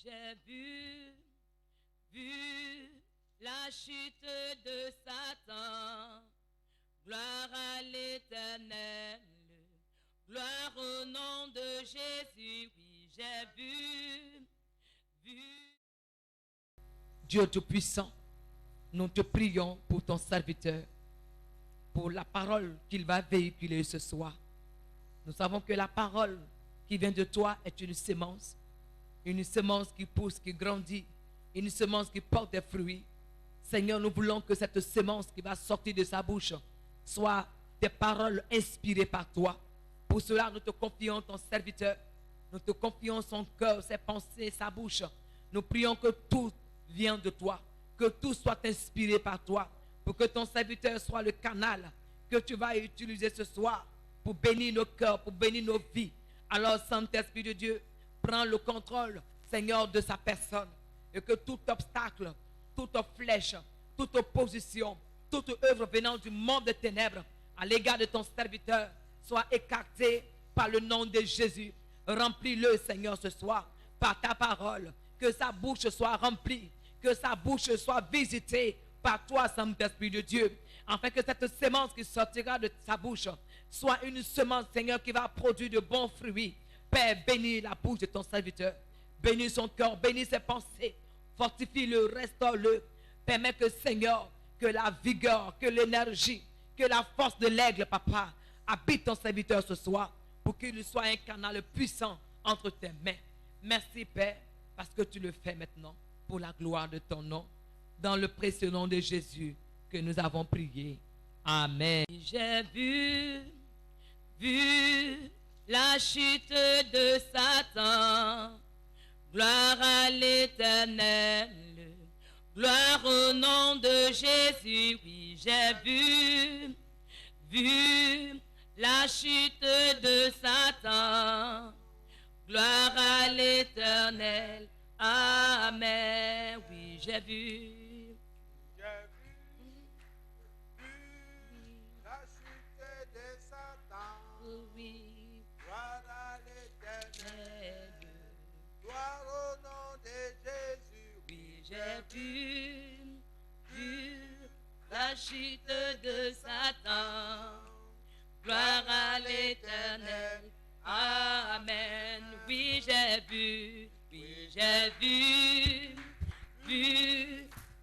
J'ai vu la chute de Satan. Gloire à l'Éternel, gloire au nom de Jésus. Oui, j'ai vu. Dieu Tout-Puissant, nous te prions pour ton serviteur, pour la parole qu'il va véhiculer ce soir. Nous savons que la parole qui vient de toi est une semence qui pousse, qui grandit, une semence qui porte des fruits. Seigneur, nous voulons que cette semence qui va sortir de sa bouche soit des paroles inspirées par toi. Pour cela, nous te confions ton serviteur. Nous te confions son cœur, ses pensées, sa bouche. Nous prions que tout vienne de toi, que tout soit inspiré par toi, pour que ton serviteur soit le canal que tu vas utiliser ce soir pour bénir nos cœurs, pour bénir nos vies. Alors, Saint-Esprit de Dieu, prends le contrôle, Seigneur, de sa personne, et que tout obstacle, toute flèche, toute opposition, toute œuvre venant du monde des ténèbres à l'égard de ton serviteur soit écartée par le nom de Jésus. Remplis-le, Seigneur, ce soir par ta parole, que sa bouche soit remplie, que sa bouche soit visitée par toi, Saint-Esprit de Dieu, afin que cette semence qui sortira de sa bouche soit une semence, Seigneur, qui va produire de bons fruits. Père, bénis la bouche de ton serviteur, bénis son cœur, bénis ses pensées, fortifie-le, restaure-le. Permets que, Seigneur, que la vigueur, que l'énergie, que la force de l'aigle, papa, habite ton serviteur ce soir, pour qu'il soit un canal puissant entre tes mains. Merci, Père, parce que tu le fais maintenant, pour la gloire de ton nom, dans le précieux nom de Jésus que nous avons prié. Amen. J'ai vu la chute de Satan. Gloire à l'Éternel, gloire au nom de Jésus. Oui, j'ai vu la chute de Satan. Gloire à l'Éternel. Amen. Oui, j'ai vu. La chute de Satan. Oui. Gloire à l'Éternel. Gloire au nom de Jésus. Oui, j'ai vu la chute de Satan. Gloire à l'Éternel. Amen. Oui, j'ai vu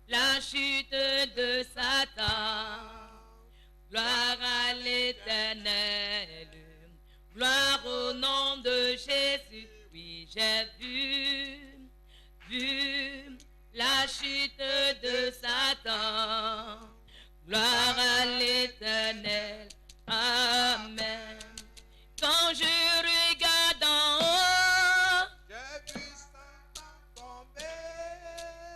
la chute de Satan. Gloire à l'Éternel. Gloire au nom de Jésus. Oui, j'ai vu la chute de Satan. Gloire à l'Éternel. Amen. Quand je regarde en haut, j'ai vu Satan tomber.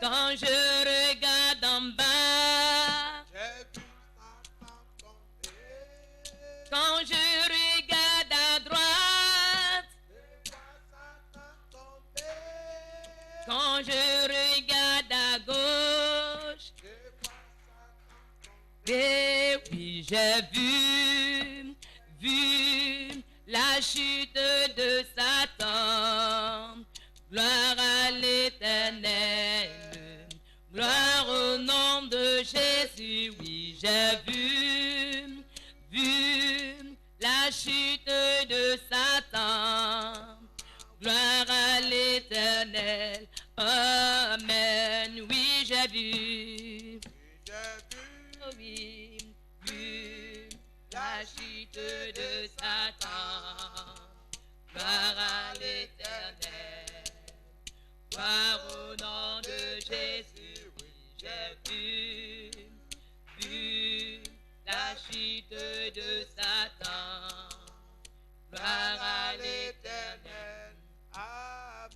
quand je regarde en bas, J'ai vu Satan tomber. quand je regarde à droite, Je vois Satan tomber. quand je regarde à gauche, Je vois Satan tomber. et oui, j'ai vu la chute de Satan. Gloire à l'Éternel, gloire au nom de Jésus. Oui, j'ai vu la chute de Satan. Gloire à l'Éternel. Amen. Oui, j'ai vu. Oh oui, vu la chute de Satan. Gloire à l'Éternel. Gloire au nom de Jésus. Oui, j'ai vu la chute de Satan. Gloire à l'Éternel. Amen.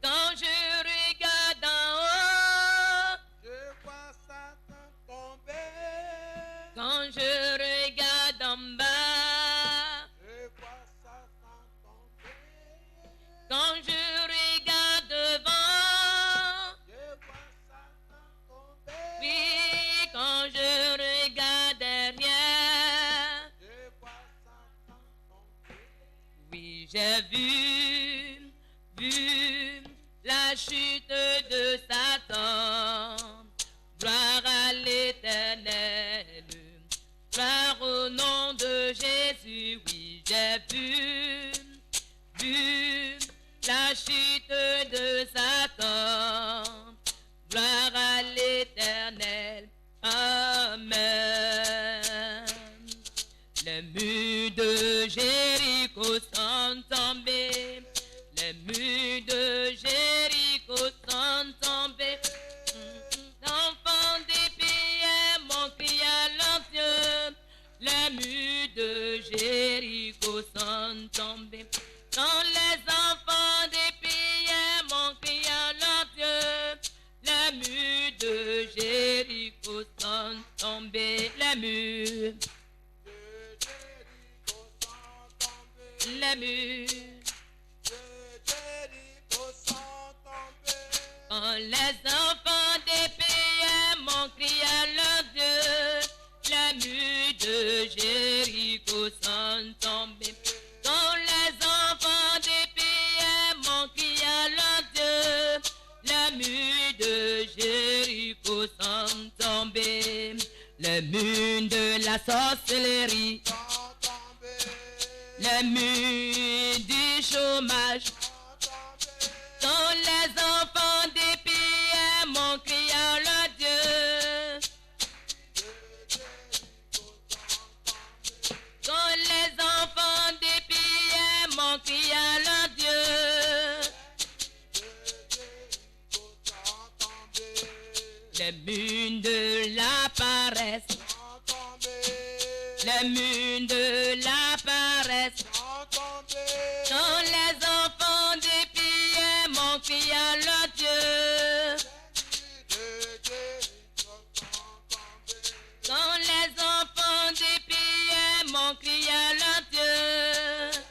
Quand je regarde en haut, Je vois Satan tomber. quand je regarde en bas, Je vois Satan tomber. quand je regarde devant, Je vois Satan tomber. oui, quand je regarde derrière, Je vois Satan tomber. la chute de Satan. Gloire à l'Éternel. Gloire au nom de Jésus, oui, j'ai vu la chute de Satan. Gloire à l'Éternel. Amen. Les murs de Jéricho sont tombés. Les murs de Jéricho sont tombés. L'enfant des pays mon cri à leur Dieu. Les murs de Jéricho sont tombés. Quand les enfants des pays mon cri à leur Dieu. Les murs de Jéricho sont tombés. Les murs. Les murs. Quand les enfants des pays m'ont crié à leur Dieu, les murs de Jéricho sont tombés. Quand les enfants des pays m'ont crié à leur Dieu, les murs de Jéricho sont tombés. Les murs de la sorcellerie, les murs du chômage. Quand les enfants des pays m'ont crié à leur Dieu. Quand les enfants des pays m'ont crié à leur Dieu. Les murs de la paresse. Les murs de la paresse. Quand les enfants des pays m'ont crié à leur Dieu. Quand les enfants des pays m'ont crié à leur Dieu.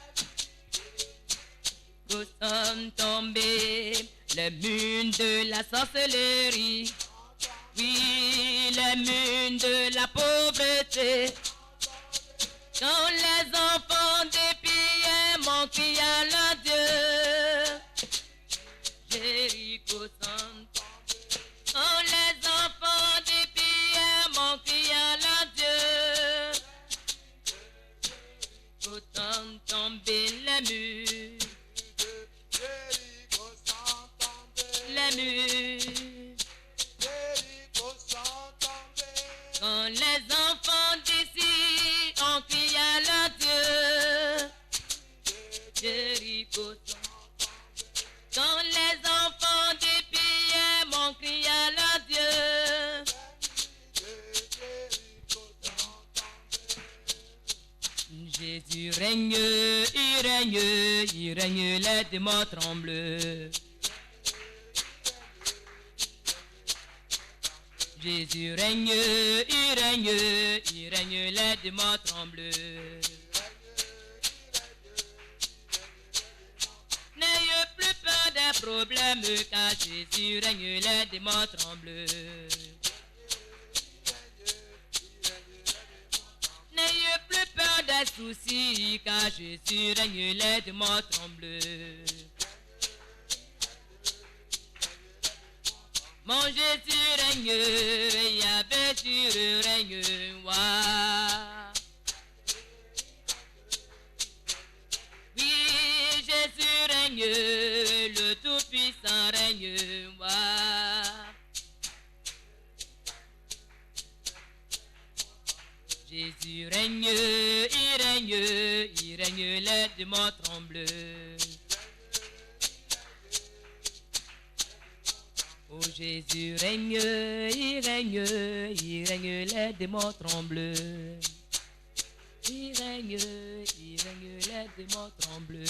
Nous sommes tombés, les murs de la sorcellerie. Oui, les murs de la pauvreté. Quand les enfants des pays m'ont crié à leur Dieu. Jéricho sont tombés. Quand les enfants des pays m'ont crié à leur Dieu. Sont tombés les murs. Les murs. Quand les enfants d'ici ont crié à leur Dieu, Jéricho sont tombés. Quand les enfants des pays m'ont crié à leur Dieu, Jésus règne, il règne, les démons tremblent. Jésus règne, les démons tremblent. N'ayez plus peur des problèmes, car Jésus règne, les démons tremblent. N'ayez plus peur des soucis, car Jésus règne, les démons tremblent. Mon Jésus règne, Yahvé tu règne, wa. Oui, Jésus règne, le Tout-Puissant règne, wa. Jésus règne, les démons tremblent. Oh Jésus règne, il règne, les démons tremblent. Il règne, les démons tremblent.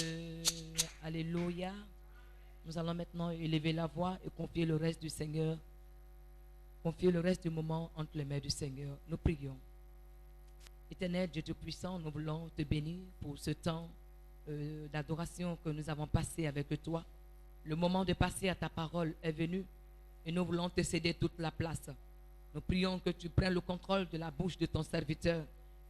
Alléluia. Nous allons maintenant élever la voix et confier le reste du Seigneur. Confier le reste du moment entre les mains du Seigneur. Nous prions. Éternel Dieu Tout-Puissant, nous voulons te bénir pour ce temps d'adoration que nous avons passé avec toi. Le moment de passer à ta parole est venu. Et nous voulons te céder toute la place. Nous prions que tu prennes le contrôle de la bouche de ton serviteur.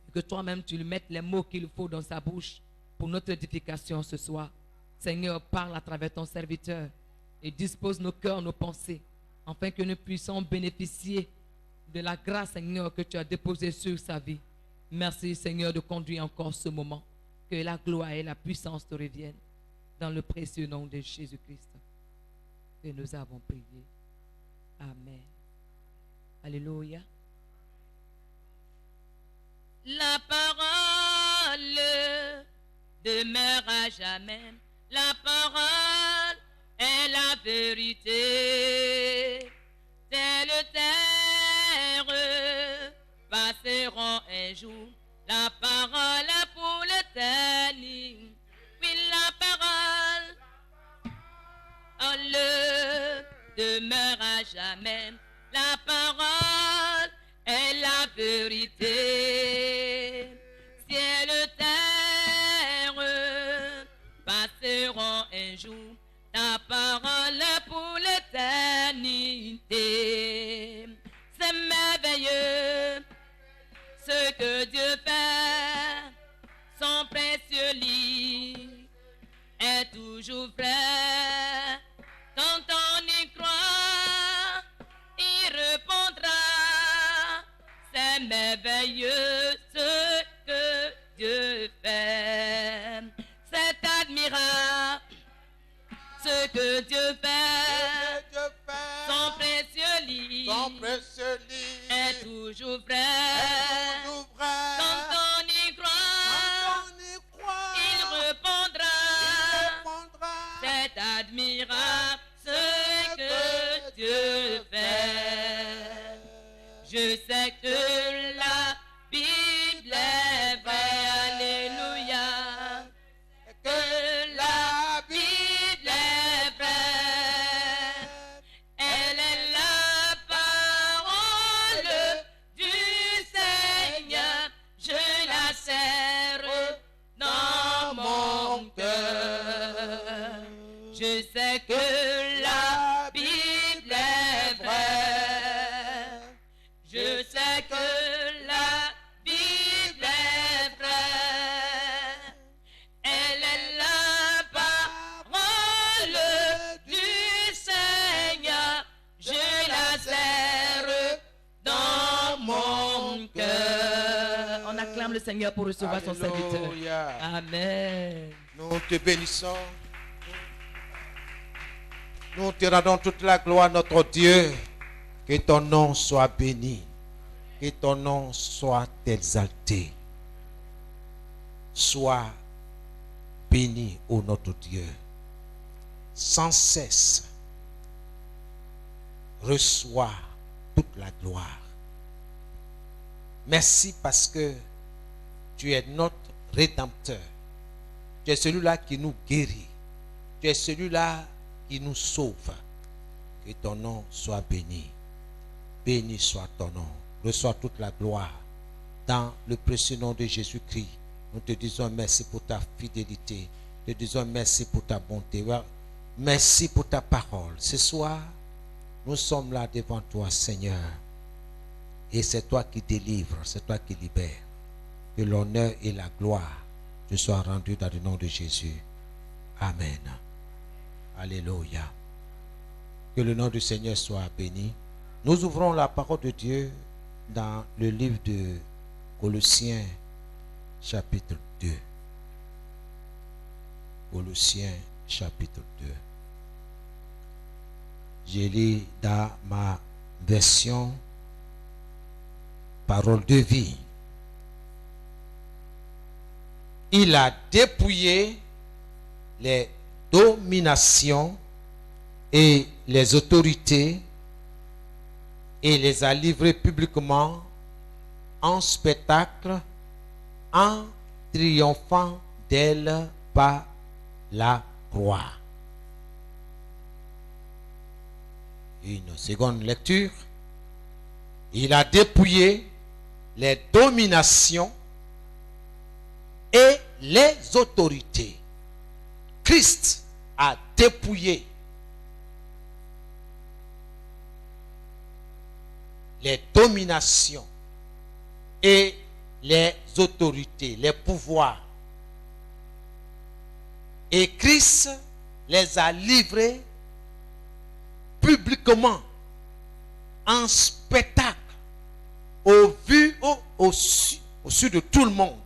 Et que toi-même tu lui mettes les mots qu'il faut dans sa bouche pour notre édification ce soir. Seigneur, parle à travers ton serviteur. et dispose nos cœurs, nos pensées, afin que nous puissions bénéficier de la grâce, Seigneur, que tu as déposée sur sa vie. Merci, Seigneur, de conduire encore ce moment. Que la gloire et la puissance te reviennent. Dans le précieux nom de Jésus-Christ, que nous avons prié. Amen. Alléluia. La parole demeure à jamais. La parole est la vérité. Telle terre passeront un jour. La parole pour l'éternité. Oui, la parole demeure à jamais. La parole est la vérité. Ciel et terre passeront un jour. Ta parole pour l'éternité. C'est merveilleux ce que Dieu fait. Son précieux lit est toujours vrai. Quand on y croit, il répondra. C'est merveilleux ce que Dieu fait. C'est admirable ce que Dieu fait. Son précieux lit est toujours vrai. Quand on y croit, il répondra. C'est admirable ce que Dieu fait. Je sais que la Bible est vraie, alléluia. Que la Bible est vraie. Elle est la parole du Seigneur. Je la serre dans mon cœur. Je sais que la Bible est vraie. Je sais que la Bible est vraie. Elle est la parole du Seigneur. Je la serre dans mon cœur. On acclame le Seigneur pour recevoir son serviteur. Alléluia. Amen. Nous te bénissons. Nous te rendons toute la gloire, notre Dieu. Que ton nom soit béni. Que ton nom soit exalté. Sois béni, ô notre Dieu. Sans cesse, reçois toute la gloire. Merci parce que tu es notre Rédempteur. Tu es celui-là qui nous guérit. Tu es celui-là qui nous sauve. Que ton nom soit béni. Béni soit ton nom. Reçois toute la gloire. Dans le précieux nom de Jésus-Christ, nous te disons merci pour ta fidélité. Nous te disons merci pour ta bonté. Merci pour ta parole. Ce soir, nous sommes là devant toi, Seigneur. Et c'est toi qui délivres, c'est toi qui libères. Que l'honneur et la gloire te soient rendus dans le nom de Jésus. Amen. Alléluia. Que le nom du Seigneur soit béni. Nous ouvrons la parole de Dieu dans le livre de Colossiens, chapitre 2. Colossiens, chapitre 2. Je lis dans ma version Parole de vie. Il a dépouillé les dominations et les autorités et les a livrées publiquement en spectacle en triomphant d'elles par la croix. Une seconde lecture. Il a dépouillé les dominations et les autorités. Christ a dépouillé les dominations et les autorités, les pouvoirs. Et Christ les a livrés publiquement, en spectacle, au vu, au su de tout le monde,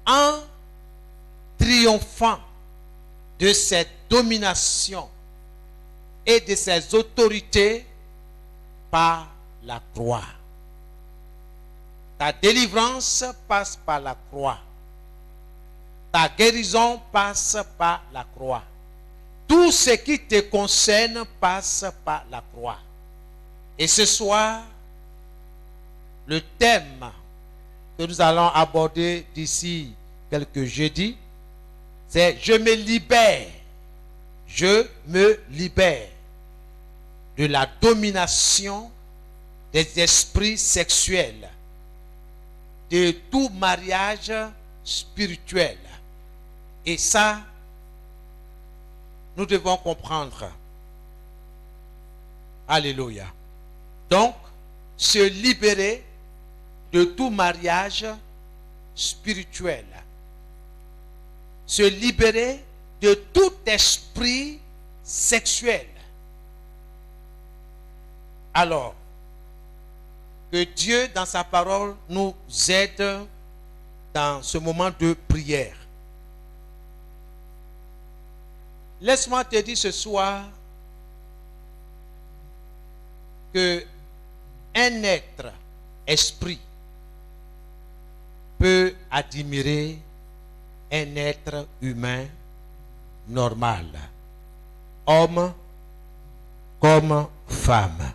en triomphant de cette domination et de ses autorités par la croix. Ta délivrance passe par la croix. Ta guérison passe par la croix. Tout ce qui te concerne passe par la croix. Et ce soir, le thème que nous allons aborder d'ici quelques jeudis, c'est « Je me libère, je me libère de la domination des esprits sexuels, de tout mariage spirituel. » Et ça, nous devons comprendre. Alléluia. Donc, se libérer de tout mariage spirituel. Se libérer de tout esprit sexuel. Alors, que Dieu, dans sa parole, nous aide dans ce moment de prière. Laisse-moi te dire ce soir que un être, esprit, peut admirer un être humain normal, homme comme femme.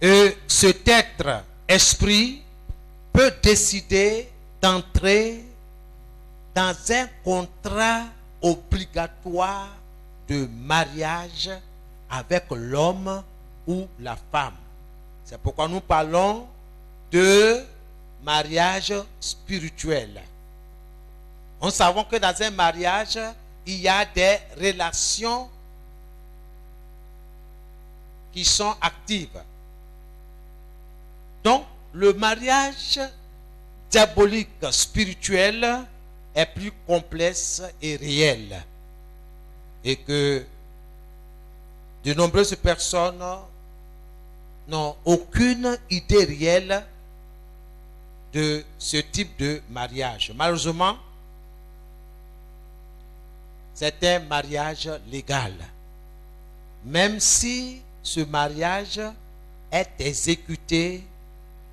Et cet être, esprit, peut décider d'entrer dans un contrat obligatoire de mariage avec l'homme ou la femme. C'est pourquoi nous parlons de mariage spirituel. Nous savons que dans un mariage, il y a des relations qui sont actives. Donc, le mariage diabolique spirituel est plus complexe et réel. Et que de nombreuses personnes n'ont aucune idée réelle de ce type de mariage. Malheureusement, c'est un mariage légal. Même si ce mariage est exécuté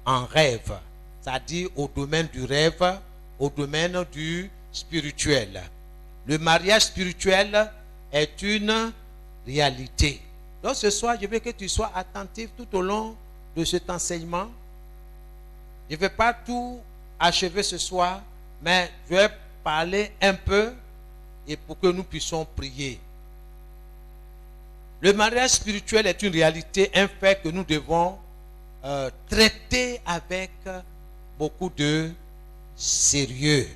en rêve, c'est-à-dire au domaine du rêve, au domaine du spirituel. Le mariage spirituel est une réalité. Donc ce soir, je veux que tu sois attentif tout au long de cet enseignement. Je ne vais pas tout achever ce soir, mais je vais parler un peu et pour que nous puissions prier. Le mariage spirituel est une réalité, un fait que nous devons traiter avec beaucoup de sérieux,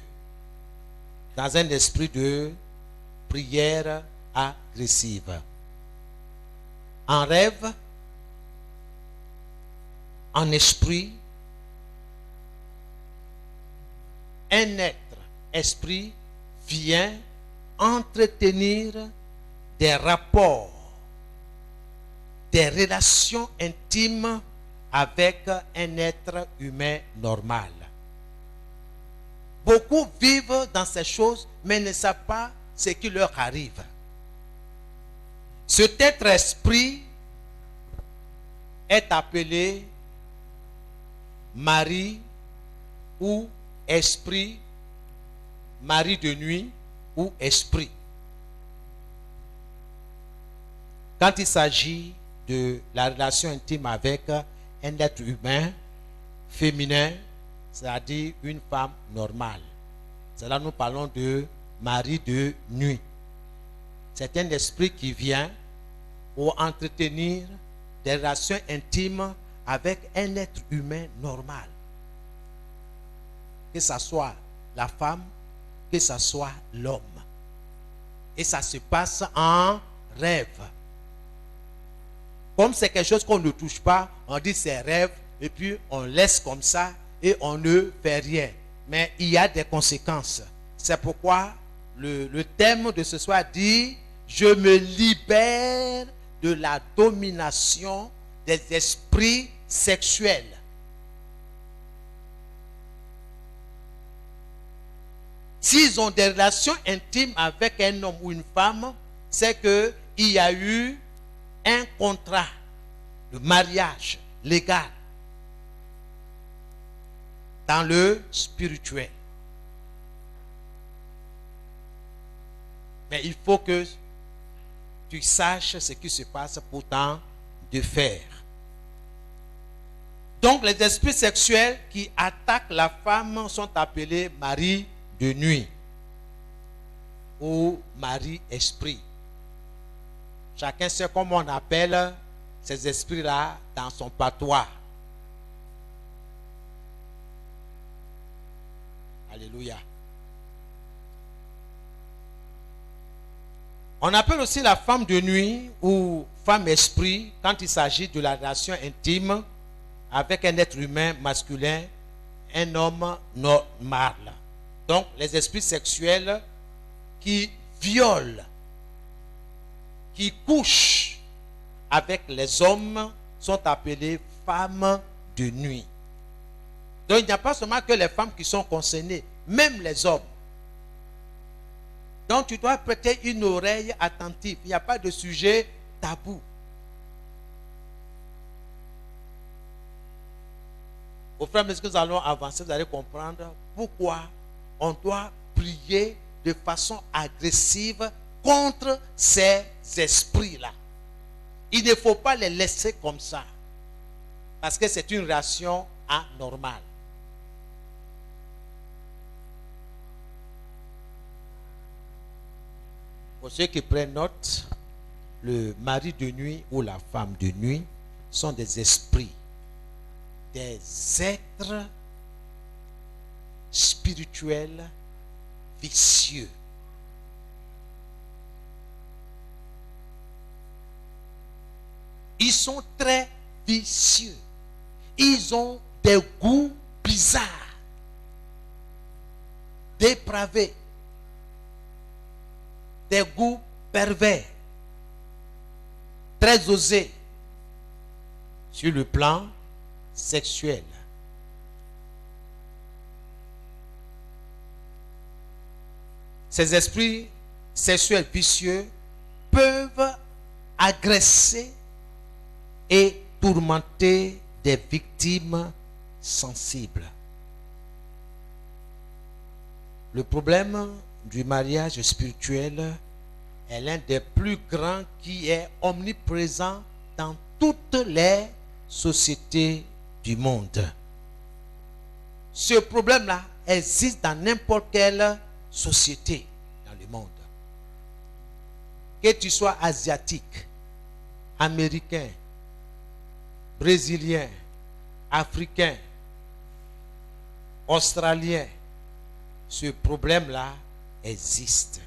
dans un esprit de prière agressive. En rêve, en esprit, un être, esprit, vient entretenir des rapports, des relations intimes avec un être humain normal. Beaucoup vivent dans ces choses, mais ne savent pas ce qui leur arrive. Cet être esprit est appelé mari ou esprit, mari de nuit ou esprit. Quand il s'agit de la relation intime avec un être humain féminin, c'est-à-dire une femme normale. C'est là que nous parlons de mari de nuit. C'est un esprit qui vient pour entretenir des relations intimes avec un être humain normal. Que ce soit la femme, que ce soit l'homme. Et ça se passe en rêve. Comme c'est quelque chose qu'on ne touche pas, on dit c'est rêve et puis on laisse comme ça et on ne fait rien. Mais il y a des conséquences. C'est pourquoi le thème de ce soir dit « Je me libère de la domination des esprits sexuels. S'ils ont des relations intimes avec un homme ou une femme, c'est qu'il y a eu un contrat de mariage légal dans le spirituel. Mais il faut que tu saches ce qui se passe pour t'en défaire. Donc les esprits sexuels qui attaquent la femme sont appelés maris de nuit ou mari-esprit. Chacun sait comment on appelle ces esprits-là dans son patois. Alléluia. On appelle aussi la femme de nuit ou femme-esprit quand il s'agit de la relation intime avec un être humain masculin, un homme normal. Donc, les esprits sexuels qui violent, qui couchent avec les hommes sont appelés femmes de nuit. Donc, il n'y a pas seulement que les femmes qui sont concernées, même les hommes. Donc, tu dois prêter une oreille attentive. Il n'y a pas de sujet tabou. Au fur et à mesure que nous allons avancer, vous allez comprendre pourquoi on doit prier de façon agressive contre ces esprits-là. Il ne faut pas les laisser comme ça. Parce que c'est une réaction anormale. Pour ceux qui prennent note, le mari de nuit ou la femme de nuit sont des esprits, des êtres spirituels vicieux. Ils sont très vicieux. Ils ont des goûts bizarres, dépravés, des goûts pervers, très osés sur le plan sexuel. Ces esprits sexuels vicieux peuvent agresser et tourmenter des victimes sensibles. Le problème du mariage spirituel est l'un des plus grands qui est omniprésent dans toutes les sociétés du monde. Ce problème-là existe dans n'importe quelle société dans le monde. Que tu sois asiatique, américain, brésilien, africain, australien, ce problème-là existe.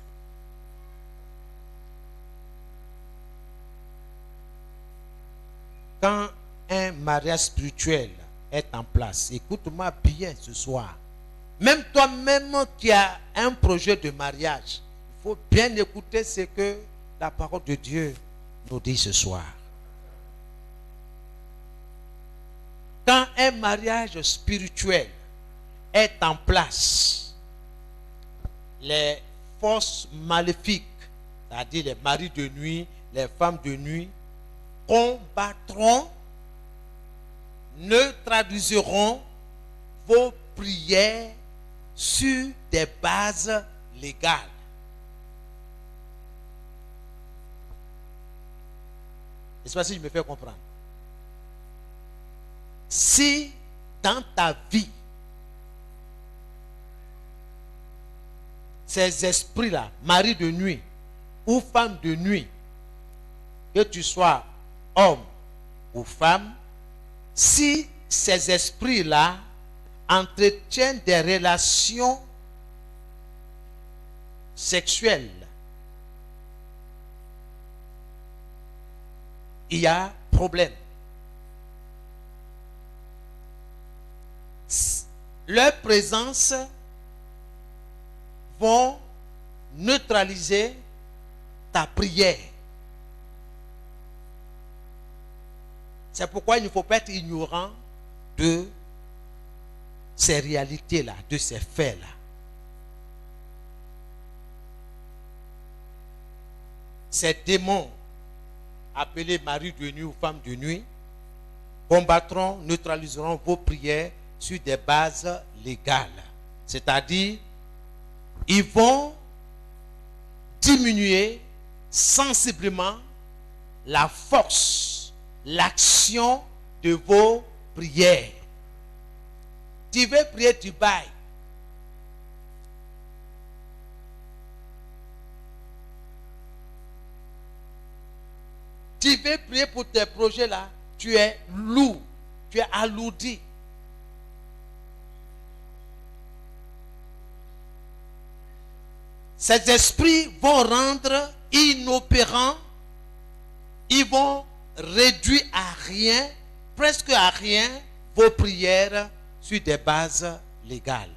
Quand un mariage spirituel est en place, écoute-moi bien ce soir. Même toi-même qui as un projet de mariage, il faut bien écouter ce que la parole de Dieu nous dit ce soir. Quand un mariage spirituel est en place, les forces maléfiques, c'est-à-dire les maris de nuit, les femmes de nuit, combattront, neutraliseront vos prières sur des bases légales. Est-ce que je me fais comprendre? Si dans ta vie, ces esprits-là, mari de nuit ou femme de nuit, que tu sois homme ou femme, si ces esprits-là entretiennent des relations sexuelles, il y a problème. Leur présence vont neutraliser ta prière. C'est pourquoi il ne faut pas être ignorant de ces réalités-là, de ces faits-là. Ces démons, appelés maris de nuit ou femmes de nuit, combattront, neutraliseront vos prières sur des bases légales. C'est-à-dire, ils vont diminuer sensiblement la force, l'action de vos prières. Tu veux prier, tu bailles. Tu veux prier pour tes projets là, tu es lourd, tu es alourdi. Ces esprits vont rendre inopérants, ils vont réduire à rien, presque à rien, vos prières sur des bases légales.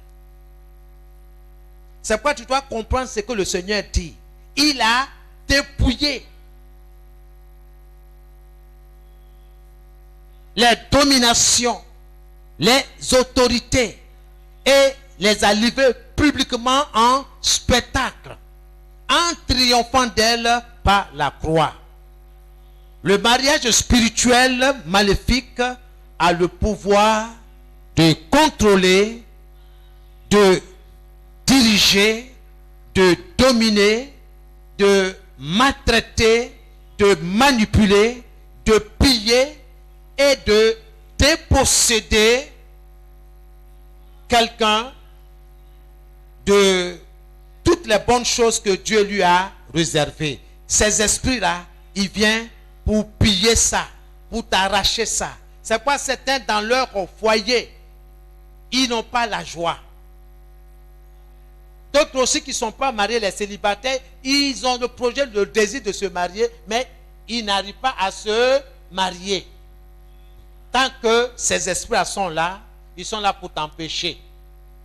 C'est pourquoi tu dois comprendre ce que le Seigneur dit. Il a dépouillé les dominations, les autorités et les a livrées publiquement en spectacle, en triomphant d'elles par la croix. Le mariage spirituel maléfique a le pouvoir de contrôler, de diriger, de dominer, de maltraiter, de manipuler, de piller et de déposséder quelqu'un de toutes les bonnes choses que Dieu lui a réservées. Ces esprits-là, ils viennent pour piller ça, pour t'arracher ça. C'est pourquoi certains dans leur foyer, ils n'ont pas la joie. D'autres aussi qui ne sont pas mariés, les célibataires, ils ont le projet, le désir de se marier, mais ils n'arrivent pas à se marier. Tant que ces esprits sont là, ils sont là pour t'empêcher.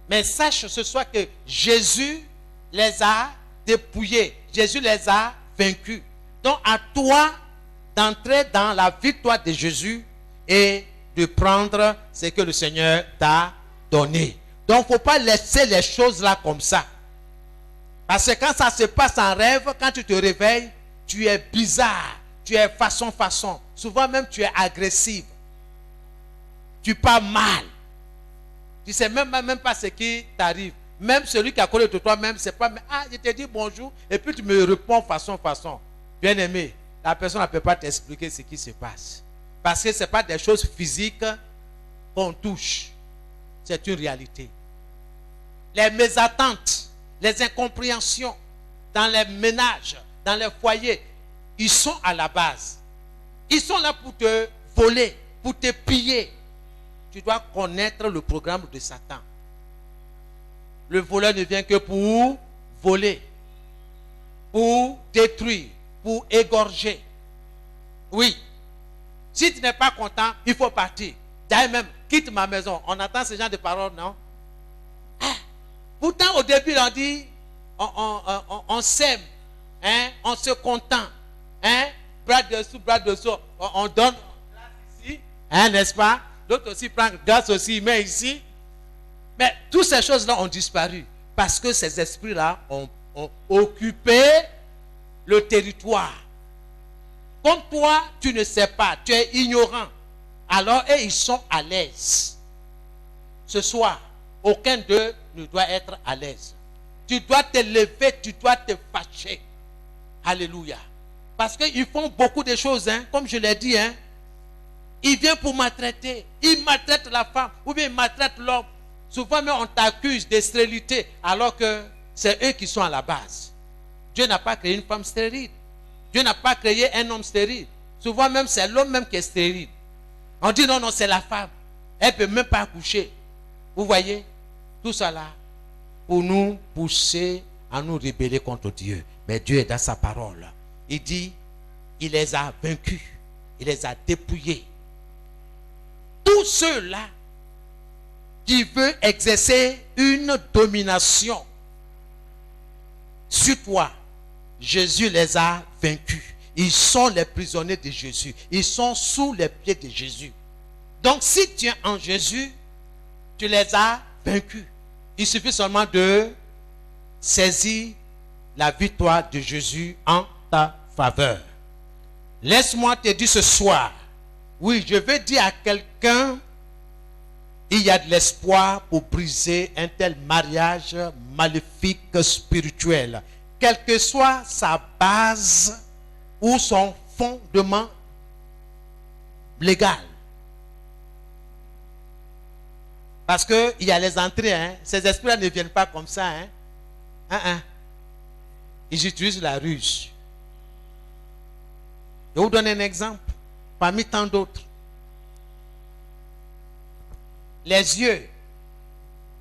Mais sache ce soir que Jésus les a dépouillés. Jésus les a vaincus. Donc à toi d'entrer dans la victoire de Jésus et de prendre ce que le Seigneur t'a donné. Donc il ne faut pas laisser les choses là comme ça. Parce que quand ça se passe en rêve, quand tu te réveilles, tu es bizarre, tu es façon. Souvent même tu es agressif. Tu parles mal. Tu ne sais même pas ce qui t'arrive. Même celui qui a collé de toi-même, c'est pas, ah, je te dis bonjour, et puis tu me réponds façon. Bien aimé, la personne ne peut pas t'expliquer ce qui se passe. Parce que ce n'est pas des choses physiques qu'on touche. C'est une réalité. Les mésattentes, les incompréhensions dans les ménages, dans les foyers, ils sont à la base. Ils sont là pour te voler, pour te piller. Tu dois connaître le programme de Satan. Le voleur ne vient que pour voler, pour détruire, pour égorger. Oui. Si tu n'es pas content, il faut partir. D'ailleurs même, quitte ma maison. On entend ce genre de paroles, non? Ah. Pourtant, au début, on dit, on s'aime, hein? On se contente, hein? Bras dessous, on donne grâce ici, hein, n'est-ce pas? D'autres aussi prennent grâce aussi, mais ici. Mais toutes ces choses-là ont disparu parce que ces esprits-là ont occupé le territoire. Comme toi, tu ne sais pas, tu es ignorant. Alors, ils sont à l'aise. Ce soir, aucun d'eux ne doit être à l'aise. Tu dois te lever, tu dois te fâcher. Alléluia. Parce qu'ils font beaucoup de choses, hein, comme je l'ai dit. Hein. Ils viennent pour maltraiter. Ils maltraitent la femme ou bien ils maltraitent l'homme. Souvent même on t'accuse de stérilité alors que c'est eux qui sont à la base. Dieu n'a pas créé une femme stérile. Dieu n'a pas créé un homme stérile. Souvent même c'est l'homme même qui est stérile. On dit non, c'est la femme. Elle ne peut même pas accoucher. Vous voyez, tout ça là, pour nous pousser à nous rebeller contre Dieu. Mais Dieu est dans sa parole. Il dit, il les a vaincus. Il les a dépouillés. Tous ceux-là qui veulent exercer une domination sur toi, Jésus les a vaincus. Ils sont les prisonniers de Jésus. Ils sont sous les pieds de Jésus. Donc si tu es en Jésus, tu les as vaincus. Il suffit seulement de saisir la victoire de Jésus en ta faveur. Laisse-moi te dire ce soir, oui, je veux dire à quelqu'un, il y a de l'espoir pour briser un tel mariage maléfique spirituel. Quelle que soit sa base ou son fondement légal. Parce qu'il y a les entrées, hein. Ces esprits-là ne viennent pas comme ça. Hein. Ils utilisent la ruse. Je vais vous donner un exemple, parmi tant d'autres. Les yeux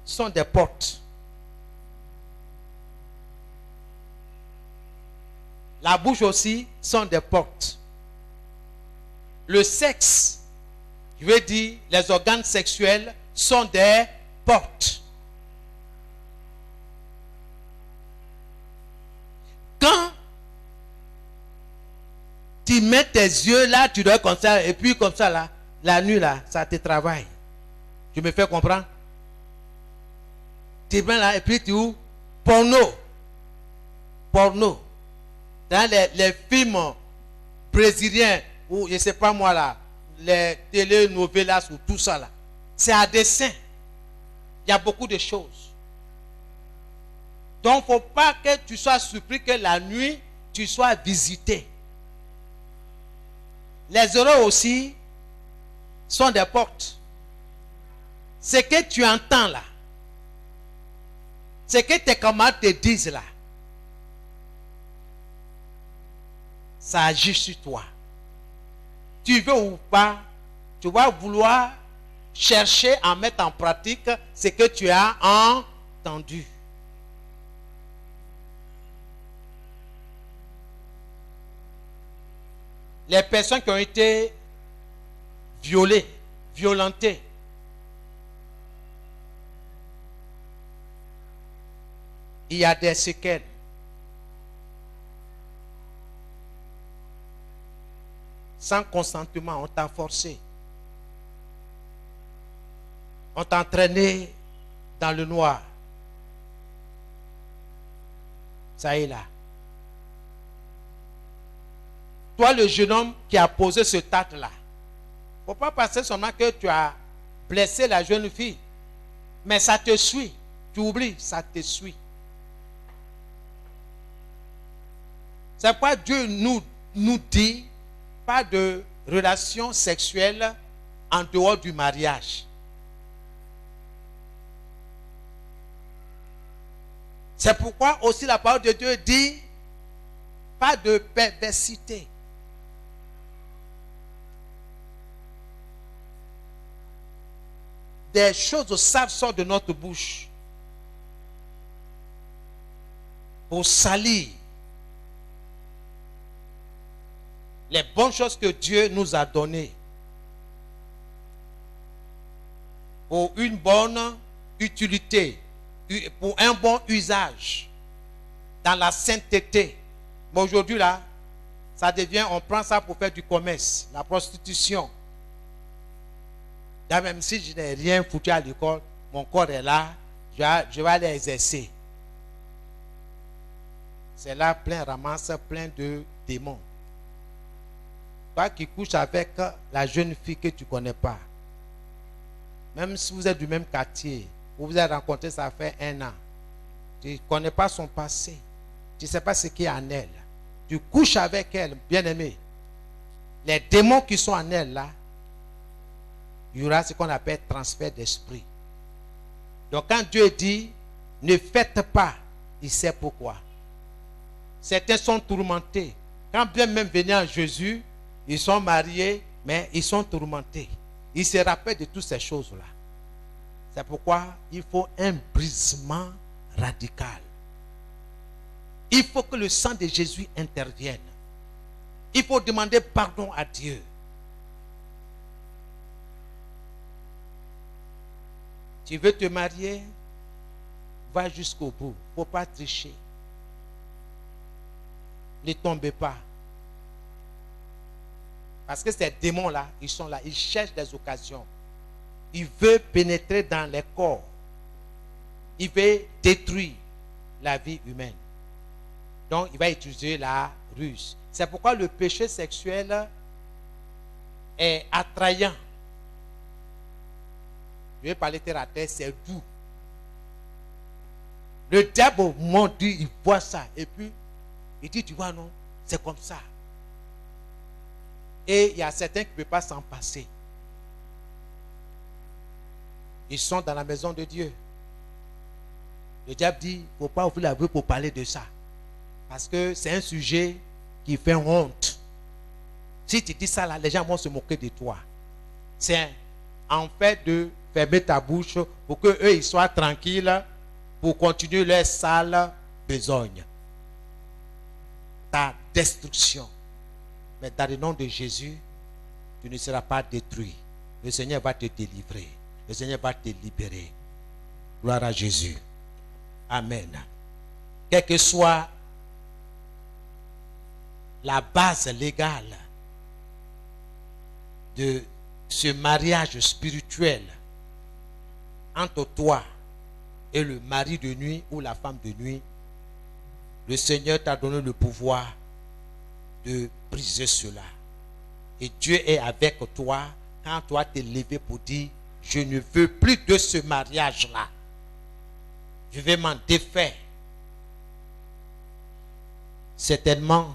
sont des portes. La bouche aussi sont des portes. Le sexe, je veux dire, les organes sexuels sont des portes. Quand tu mets tes yeux là, tu dois comme ça, et puis comme ça là, la nuit là, ça te travaille. Tu me fais comprendre? Tu mets là, et puis tu ouvres porno. Porno. Dans les films brésiliens, ou je ne sais pas moi là, les telenovelas ou tout ça là, c'est à dessein. Il y a beaucoup de choses. Donc, il ne faut pas que tu sois surpris que la nuit, tu sois visité. Les oreilles aussi sont des portes. Ce que tu entends là, ce que tes camarades te disent là, ça agit sur toi. Tu veux ou pas, tu vas vouloir chercher à mettre en pratique ce que tu as entendu. Les personnes qui ont été violées, violentées, il y a des séquelles. Sans consentement, on t'a forcé. On t'a entraîné dans le noir. Ça est là. Toi, le jeune homme qui a posé ce acte-là, il ne faut pas penser seulement que tu as blessé la jeune fille. Mais ça te suit. Tu oublies, ça te suit. C'est pourquoi Dieu nous dit pas de relation sexuelle en dehors du mariage. C'est pourquoi aussi la parole de Dieu dit pas de perversité. Des choses sales sortent de notre bouche pour salir les bonnes choses que Dieu nous a données pour une bonne utilité, pour un bon usage dans la sainteté. Mais aujourd'hui là, ça devient, on prend ça pour faire du commerce, la prostitution. Là, même si je n'ai rien foutu à l'école, mon corps est là, je vais aller exercer. C'est là plein ramasse, plein de démons. Toi qui couches avec la jeune fille que tu ne connais pas, même si vous êtes du même quartier, vous vous êtes rencontrés, ça fait 1 an, tu ne connais pas son passé, tu ne sais pas ce qu'il y a en elle, tu couches avec elle, bien-aimé, les démons qui sont en elle là, il y aura ce qu'on appelle transfert d'esprit. Donc quand Dieu dit, ne faites pas, il sait pourquoi. Certains sont tourmentés. Quand bien même venir en Jésus, ils sont mariés, mais ils sont tourmentés. Ils se rappellent de toutes ces choses-là. C'est pourquoi il faut un brisement radical. Il faut que le sang de Jésus intervienne. Il faut demander pardon à Dieu. Tu veux te marier? Va jusqu'au bout. Il ne faut pas tricher. Ne tombez pas. Parce que ces démons-là, ils sont là, ils cherchent des occasions. Ils veulent pénétrer dans les corps. Ils veulent détruire la vie humaine. Donc, il va utiliser la ruse. C'est pourquoi le péché sexuel est attrayant. Je vais parler terre à terre, c'est doux. Le diable, au moment où il voit ça, et puis il dit, tu vois, non, c'est comme ça. Et il y a certains qui ne peuvent pas s'en passer. Ils sont dans la maison de Dieu. Le diable dit, il ne faut pas ouvrir la bouche pour parler de ça. Parce que c'est un sujet qui fait honte. Si tu dis ça là, les gens vont se moquer de toi. C'est en fait de fermer ta bouche pour qu'eux ils soient tranquilles pour continuer leur sale besogne. Ta destruction. Mais dans le nom de Jésus, tu ne seras pas détruit. Le Seigneur va te délivrer. Le Seigneur va te libérer. Gloire à Jésus. Amen. Quelle que soit la base légale de ce mariage spirituel entre toi et le mari de nuit ou la femme de nuit, le Seigneur t'a donné le pouvoir de briser cela. Et Dieu est avec toi quand toi t'es levé pour dire, je ne veux plus de ce mariage-là. Je vais m'en défaire. Certainement,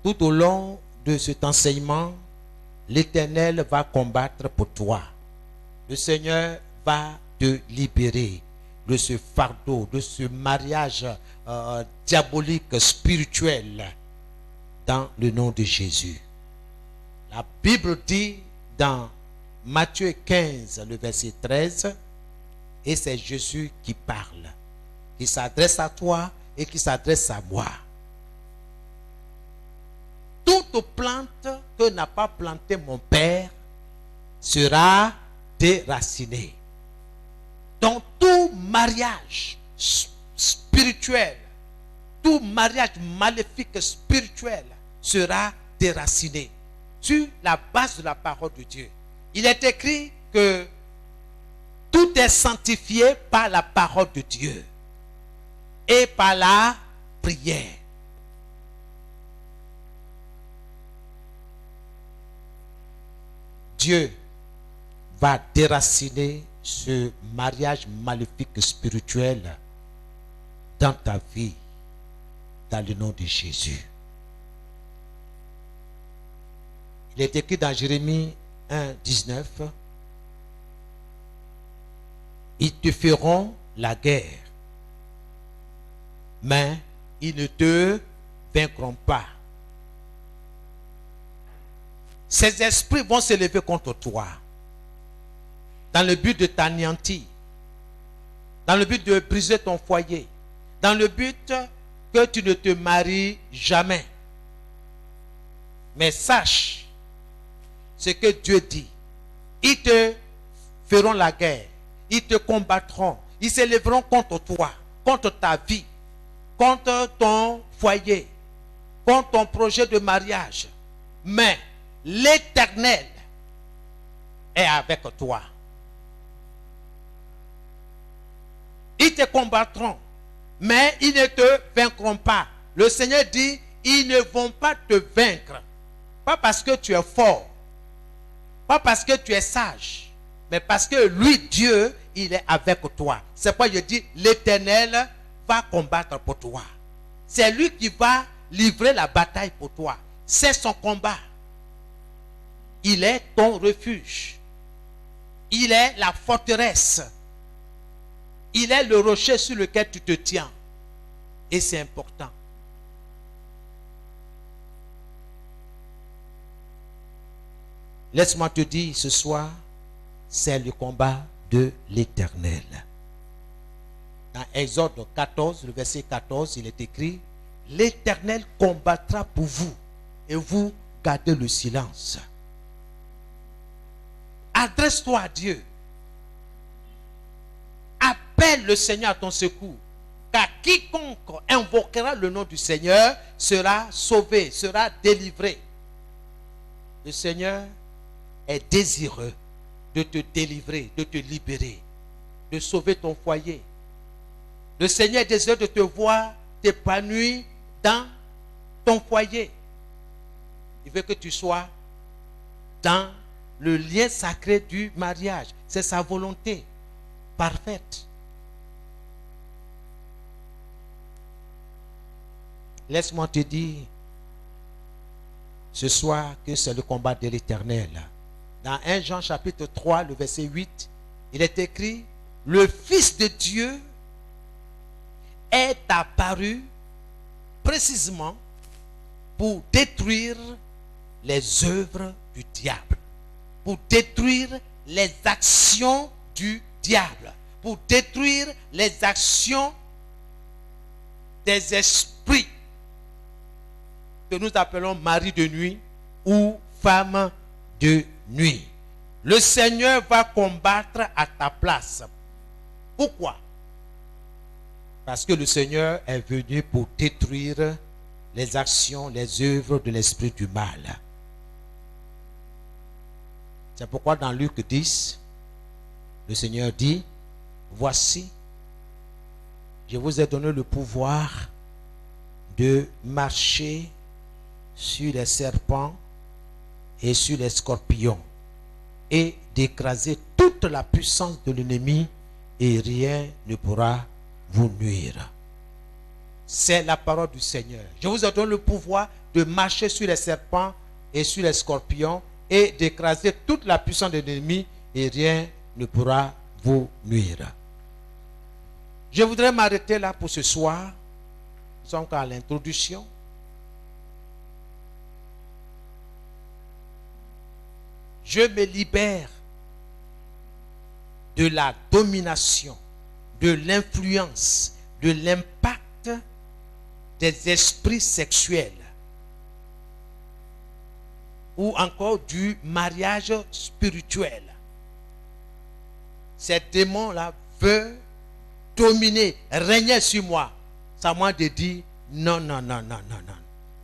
tout au long de cet enseignement, l'Éternel va combattre pour toi. Le Seigneur va te libérer de ce fardeau, de ce mariage diabolique, spirituel, dans le nom de Jésus. La Bible dit dans Matthieu 15, le verset 13, et c'est Jésus qui parle, qui s'adresse à toi et qui s'adresse à moi. Toute plante que n'a pas planté mon Père sera déracinée. Donc tout mariage spirituel, tout mariage maléfique spirituel sera déraciné sur la base de la parole de Dieu. Il est écrit que tout est sanctifié par la parole de Dieu et par la prière. Dieu va déraciner ce mariage maléfique spirituel dans ta vie, dans le nom de Jésus. Il est écrit dans Jérémie 1, 19, ils te feront la guerre, mais ils ne te vaincront pas. Ces esprits vont se lever contre toi dans le but de t'anéantir, dans le but de briser ton foyer, dans le but que tu ne te maries jamais. Mais sache ce que Dieu dit. Ils te feront la guerre, ils te combattront, ils se lèveront contre toi, contre ta vie, contre ton foyer, contre ton projet de mariage. Mais l'Éternel est avec toi. Ils te combattront, mais ils ne te vaincront pas. Le Seigneur dit, ils ne vont pas te vaincre. Pas parce que tu es fort, pas parce que tu es sage, mais parce que lui, Dieu, il est avec toi. C'est pourquoi je dis, l'Éternel va combattre pour toi. C'est lui qui va livrer la bataille pour toi. C'est son combat. Il est ton refuge. Il est la forteresse. Il est le rocher sur lequel tu te tiens. Et c'est important. Laisse-moi te dire ce soir, c'est le combat de l'Éternel. Dans Exode 14, le verset 14, il est écrit, l'Éternel combattra pour vous et vous gardez le silence. Adresse-toi à Dieu. Appelle le Seigneur à ton secours. Car quiconque invoquera le nom du Seigneur sera sauvé, sera délivré. Le Seigneur est désireux de te délivrer, de te libérer, de sauver ton foyer. Le Seigneur est désireux de te voir t'épanouir dans ton foyer. Il veut que tu sois dans le lien sacré du mariage. C'est sa volonté parfaite. Laisse-moi te dire ce soir que c'est le combat de l'Éternel. Dans 1 Jean chapitre 3, le verset 8, il est écrit: le Fils de Dieu est apparu précisément pour détruire les œuvres du diable, pour détruire les actions du diable, pour détruire les actions des esprits que nous appelons mari de nuit ou femme de nuit. Le Seigneur va combattre à ta place. Pourquoi? Parce que le Seigneur est venu pour détruire les actions, les œuvres de l'esprit du mal. C'est pourquoi dans Luc 10, le Seigneur dit: voici, je vous ai donné le pouvoir de marcher sur les serpents et sur les scorpions et d'écraser toute la puissance de l'ennemi, et rien ne pourra vous nuire. C'est la parole du Seigneur. Je vous ai donné le pouvoir de marcher sur les serpents et sur les scorpions et d'écraser toute la puissance de l'ennemi, et rien ne pourra vous nuire. Je voudrais m'arrêter là pour ce soir. Nous sommes à l'introduction. Je me libère de la domination, de l'influence, de l'impact des esprits sexuels ou encore du mariage spirituel. Ces démons-là veulent dominer, régner sur moi. C'est à moi de dire non, non, non, non, non, non.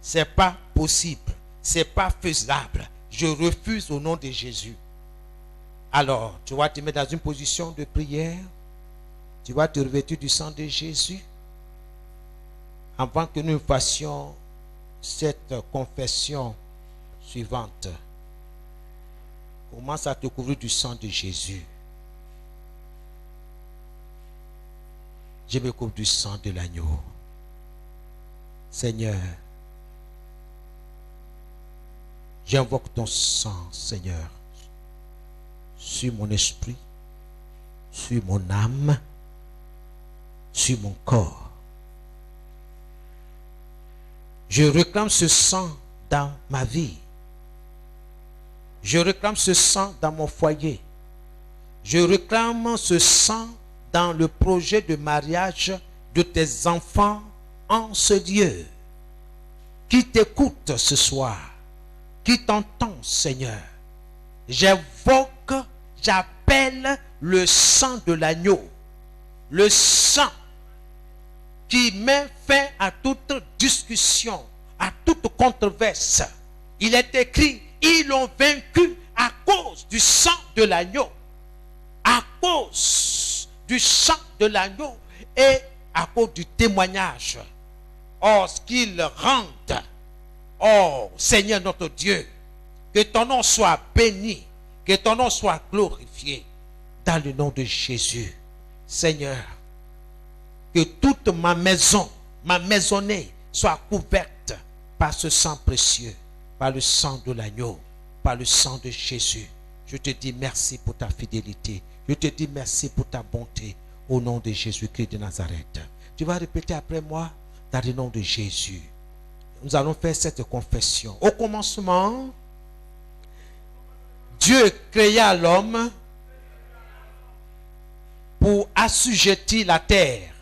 C'est pas possible. C'est pas faisable. Je refuse au nom de Jésus. Alors, tu vas te mettre dans une position de prière. Tu vas te revêtir du sang de Jésus. Avant que nous fassions cette confession suivante, commence à te couvrir du sang de Jésus. Je me couvre du sang de l'agneau. Seigneur, j'invoque ton sang, Seigneur, sur mon esprit, sur mon âme, sur mon corps. Je réclame ce sang dans ma vie. Je réclame ce sang dans mon foyer. Je réclame ce sang dans le projet de mariage de tes enfants en ce lieu. Qui t'écoute ce soir, qui t'entend, Seigneur. J'invoque, j'appelle le sang de l'agneau. Le sang qui met fin à toute discussion, à toute controverse. Il est écrit, ils l'ont vaincu à cause du sang de l'agneau. À cause du sang de l'agneau et à cause du témoignage. Or, ce qu'ils rendent, oh Seigneur notre Dieu, que ton nom soit béni, que ton nom soit glorifié dans le nom de Jésus. Seigneur, que toute ma maison, ma maisonnée soit couverte par ce sang précieux, par le sang de l'agneau, par le sang de Jésus. Je te dis merci pour ta fidélité. Je te dis merci pour ta bonté au nom de Jésus-Christ de Nazareth. Tu vas répéter après moi dans le nom de Jésus. Nous allons faire cette confession. Au commencement, Dieu créa l'homme pour assujettir la terre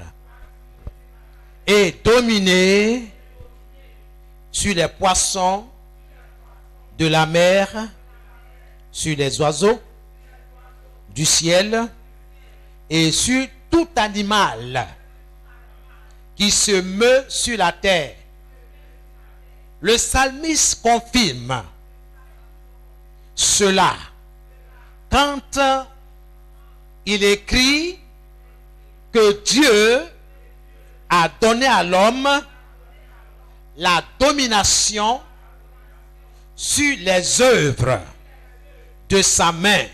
et dominer sur les poissons de la mer, sur les oiseaux du ciel et sur tout animal qui se meut sur la terre. Le psalmiste confirme cela quand il écrit que Dieu a donné à l'homme la domination sur les œuvres de sa main.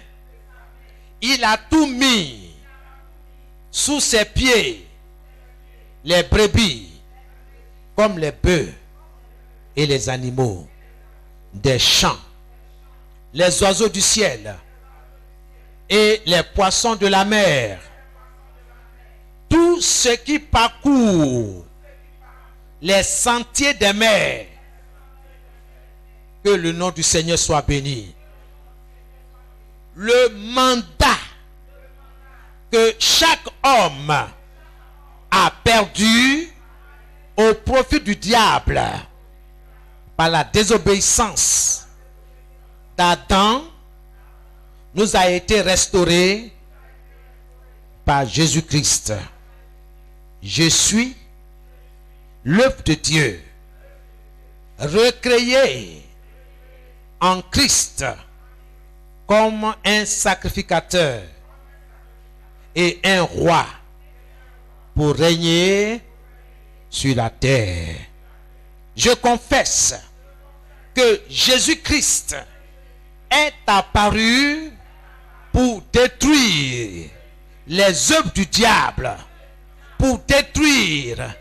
Il a tout mis sous ses pieds, les brebis comme les bœufs et les animaux des champs, les oiseaux du ciel et les poissons de la mer, tout ce qui parcourt les sentiers des mers. Que le nom du Seigneur soit béni. Le mandat que chaque homme a perdu au profit du diable par la désobéissance d'Adam nous a été restauré par Jésus-Christ. Je suis l'œuvre de Dieu, recréé en Christ comme un sacrificateur et un roi pour régner sur la terre. Je confesse que Jésus-Christ est apparu pour détruire les œuvres du diable, pour détruire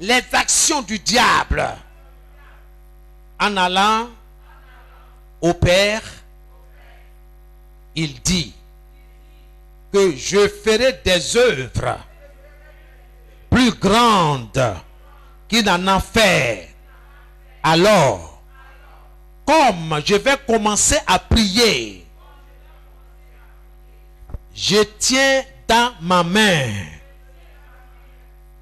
les actions du diable, en allant au Père. Il dit que je ferai des œuvres plus grandes qu'il n'en a fait. Alors, comme je vais commencer à prier, je tiens dans ma main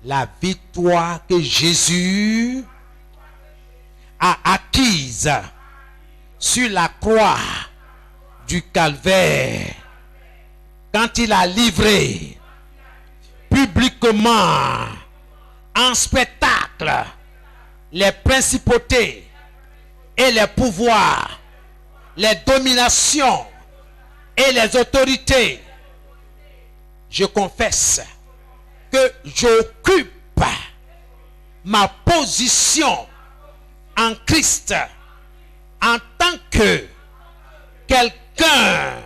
la victoire que Jésus a acquise sur la croix du calvaire, quand il a livré publiquement en spectacle les principautés et les pouvoirs, les dominations et les autorités. Je confesse que j'occupe ma position en Christ en tant que quelqu'un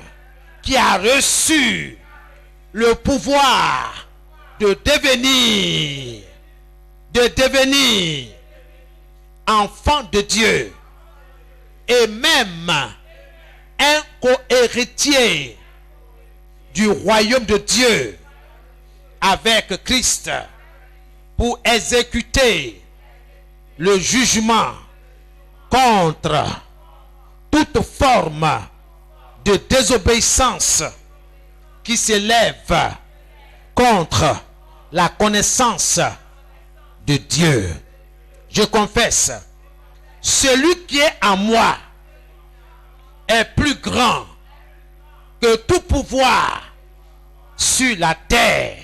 qui a reçu le pouvoir de devenir enfant de Dieu et même un co-héritier du royaume de Dieu avec Christ pour exécuter le jugement contre toute forme de désobéissance qui s'élève contre la connaissance de Dieu. Je confesse, celui qui est en moi est plus grand que tout pouvoir sur la terre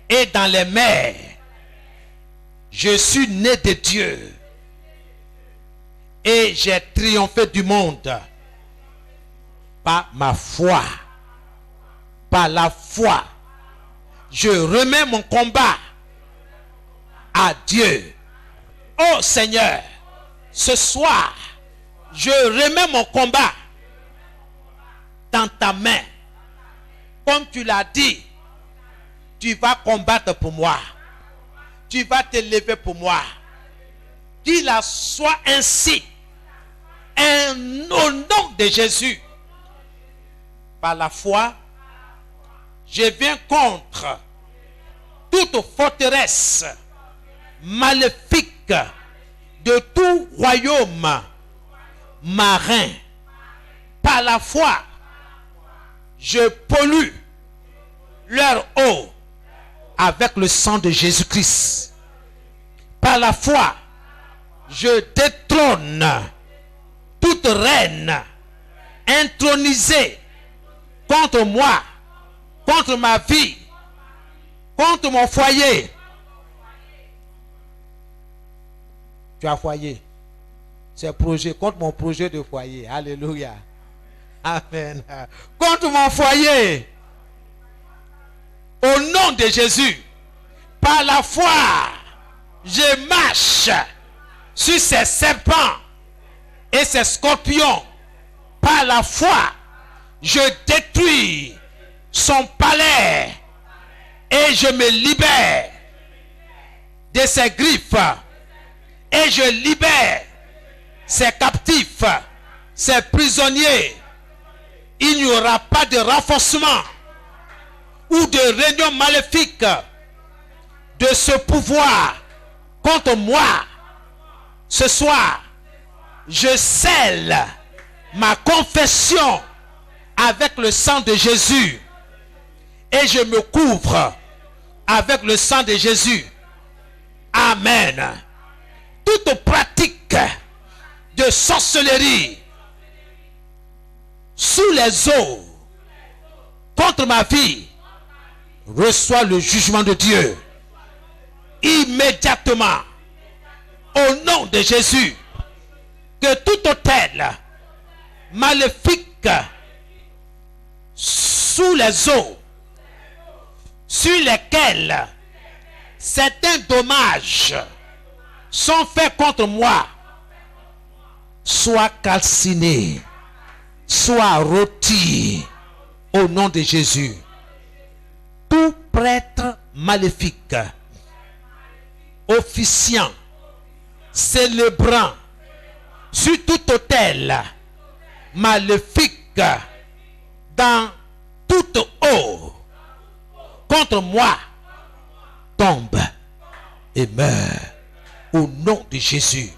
et dans les mers. Je suis né de Dieu et j'ai triomphé du monde par ma foi. Par la foi, je remets mon combat à Dieu. Oh Seigneur, ce soir, je remets mon combat dans ta main. Comme tu l'as dit, tu vas combattre pour moi. Tu vas te lever pour moi. Qu'il en soit ainsi. Au nom de Jésus. Par la foi, je viens contre toute forteresse maléfique de tout royaume marin. Par la foi, je pollue leur eau avec le sang de Jésus-Christ. Par la foi, je détrône toute reine intronisée contre moi, contre ma vie, contre mon foyer. Tu as foyer. C'est projet contre mon projet de foyer. Alléluia. Amen. Contre mon foyer. Au nom de Jésus. Par la foi, je marche sur ces serpents et ces scorpions. Par la foi, je détruis son palais et je me libère de ses griffes et je libère ses captifs, ses prisonniers. Il n'y aura pas de renforcement ou de réunion maléfique de ce pouvoir contre moi. Ce soir, je scelle ma confession avec le sang de Jésus et je me couvre avec le sang de Jésus. Amen. Toute pratique de sorcellerie sous les eaux contre ma vie reçoit le jugement de Dieu immédiatement au nom de Jésus. Que tout autel maléfique sous les eaux sur lesquels certains dommages sont faits contre moi soit calciné, soit rôti au nom de Jésus. Tout prêtre maléfique, officiant, célébrant sur tout autel maléfique dans toute eau contre moi tombe et meurt au nom de Jésus.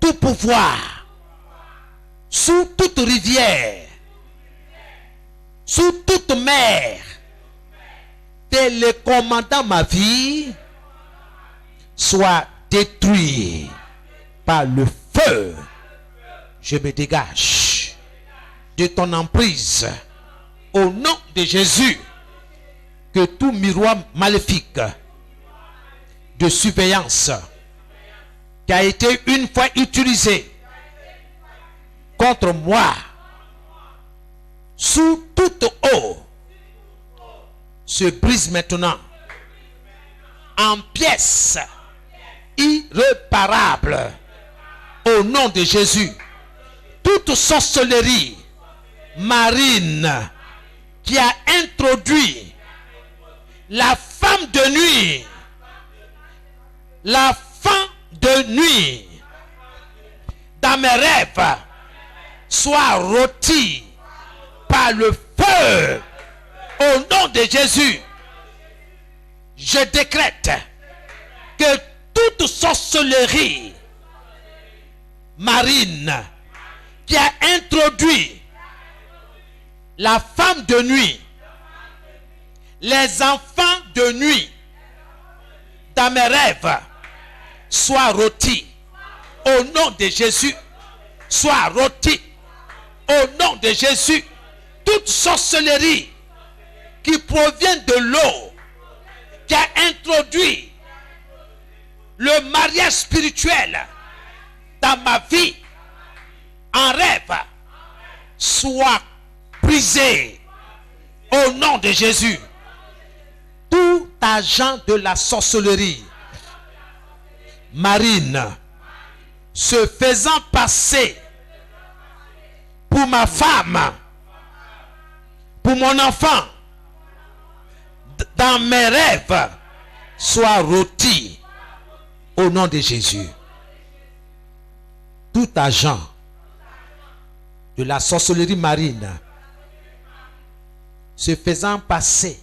Tout pouvoir sous toute rivière, sous toute mer, télécommandant ma vie, soit détruit par le feu. Je me dégage de ton emprise au nom de Jésus. Que tout miroir maléfique de surveillance qui a été une fois utilisé contre moi sous toute eau se brise maintenant en pièces irréparables au nom de Jésus. Toute sorcellerie marine qui a introduit la femme de nuit, la femme de nuit dans mes rêves soit rôtie par le feu au nom de Jésus. Je décrète que toute sorcellerie marine qui a introduit la femme de nuit, les enfants de nuit dans mes rêves soient rôtis au nom de Jésus. Soient rôtis au nom de Jésus. Toute sorcellerie qui provient de l'eau, qui a introduit le mariage spirituel dans ma vie en rêve, soit brisé au nom de Jésus. Tout agent de la sorcellerie marine se faisant passer pour ma femme, pour mon enfant, dans mes rêves, soit rôti au nom de Jésus. Tout agent de la sorcellerie marine se faisant passer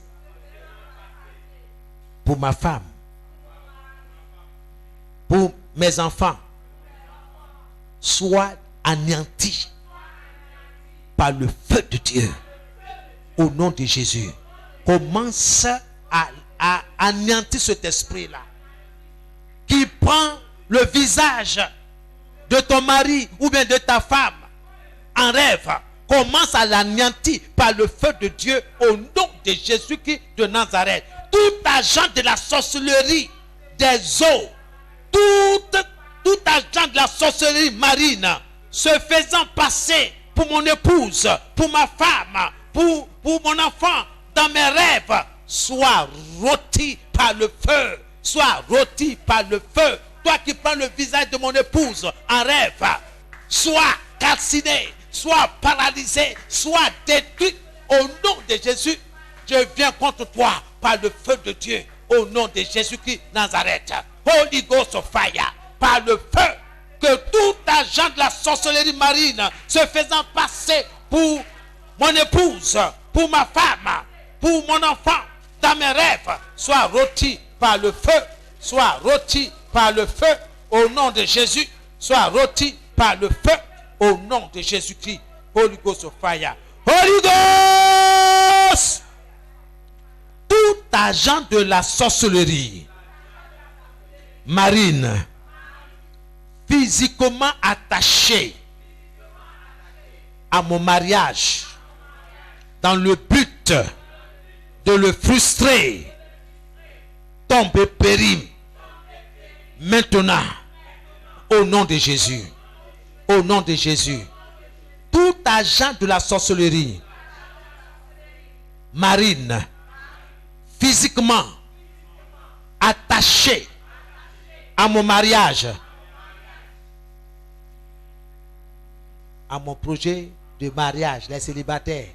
pour ma femme, pour mes enfants, soit anéanti par le feu de Dieu au nom de Jésus. Commence à anéantir cet esprit-là qui prend le visage de ton mari ou bien de ta femme en rêve. Commence à l'anéantir par le feu de Dieu au nom de Jésus-Christ de Nazareth. Tout agent de la sorcellerie des eaux, tout agent de la sorcellerie marine se faisant passer pour mon épouse, pour ma femme, pour mon enfant, dans mes rêves, sois rôti par le feu. Sois rôti par le feu. Toi qui prends le visage de mon épouse en rêve, sois calciné, sois paralysé, sois détruit. Au nom de Jésus, je viens contre toi par le feu de Dieu. Au nom de Jésus-Christ Nazareth. Holy Ghost of fire. Par le feu. Que tout agent de la sorcellerie marine se faisant passer pour mon épouse, pour ma femme, pour mon enfant, dans mes rêves, soit rôti par le feu. Soit rôti par le feu. Au nom de Jésus. Soit rôti par le feu. Au nom de Jésus-Christ. Holy Ghost of fire. Holy Ghost. Tout agent de la sorcellerie marine physiquement attaché à mon mariage dans le but de le frustrer tombe et périt maintenant au nom de Jésus. Au nom de Jésus. Tout agent de la sorcellerie marine physiquement attaché à mon mariage, à mon projet de mariage, les célibataires,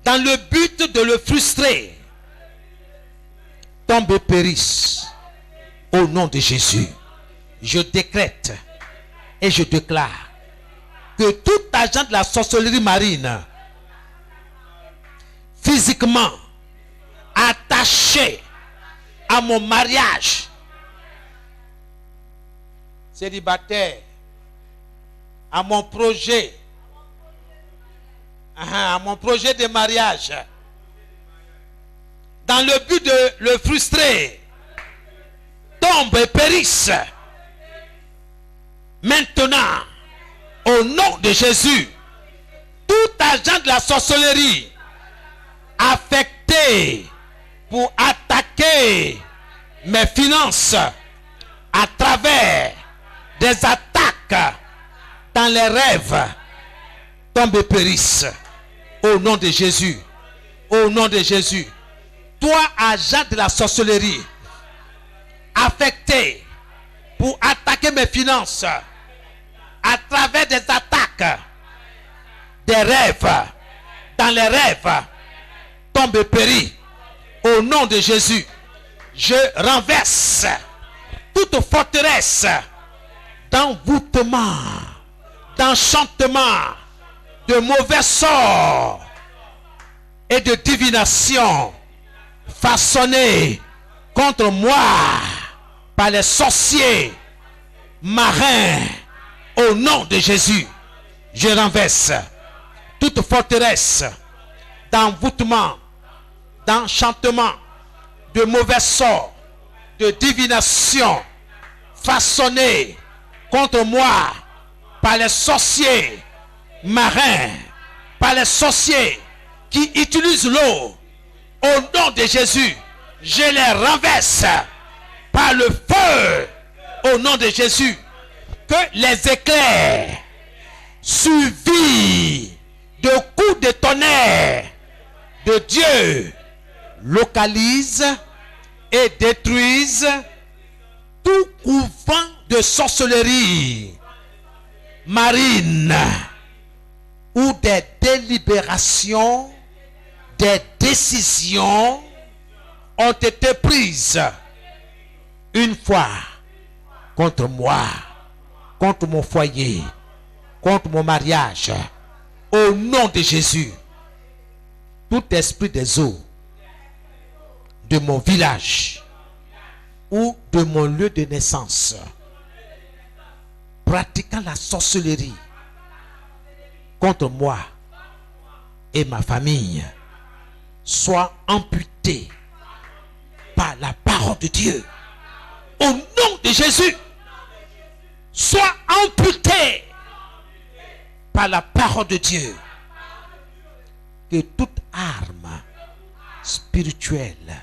dans le but de le frustrer, tombe et périsse au nom de Jésus. Je décrète et je déclare que tout agent de la sorcellerie marine physiquement attaché à mon mariage, célibataire, à mon projet, de mariage, dans le but de le frustrer, tombe et périsse maintenant au nom de Jésus. Tout agent de la sorcellerie affecté pour attaquer mes finances à travers des attaques dans les rêves, tombe et périsse au nom de Jésus. Au nom de Jésus. Toi, agent de la sorcellerie affecté pour attaquer mes finances à travers des attaques des rêves, dans les rêves, tombe et périt au nom de Jésus. Je renverse toute forteresse d'envoûtement, d'enchantement, de mauvais sorts et de divination façonnés contre moi par les sorciers marins. Au nom de Jésus, je renverse toute forteresse d'envoûtement, d'enchantement, de mauvais sorts, de divination façonnés contre moi par les sorciers marins, par les sorciers qui utilisent l'eau. Au nom de Jésus, je les renverse par le feu. Au nom de Jésus, que les éclairs suivis de coups de tonnerre de Dieu localisent et détruisent tout couvent de sorcellerie marine où des délibérations, des décisions ont été prises une fois contre moi, contre mon foyer, contre mon mariage. Au nom de Jésus, tout esprit des eaux de mon village ou de mon lieu de naissance pratiquant la sorcellerie contre moi et ma famille soit amputé par la parole de Dieu. Au nom de Jésus, soit amputé par la parole de Dieu. Que toute arme spirituelle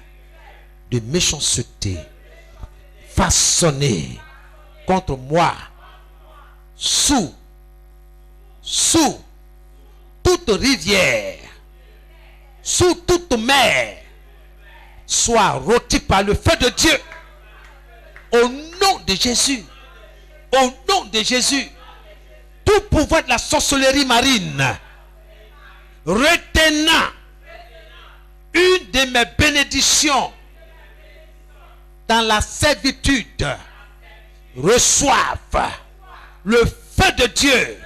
de méchanceté façonnée contre moi sous toute rivière, sous toute mer, soit rôti par le feu de Dieu. Au nom de Jésus. Au nom de Jésus. Tout pouvoir de la sorcellerie marine retenant une de mes bénédictions dans la servitude reçoivent le feu de Dieu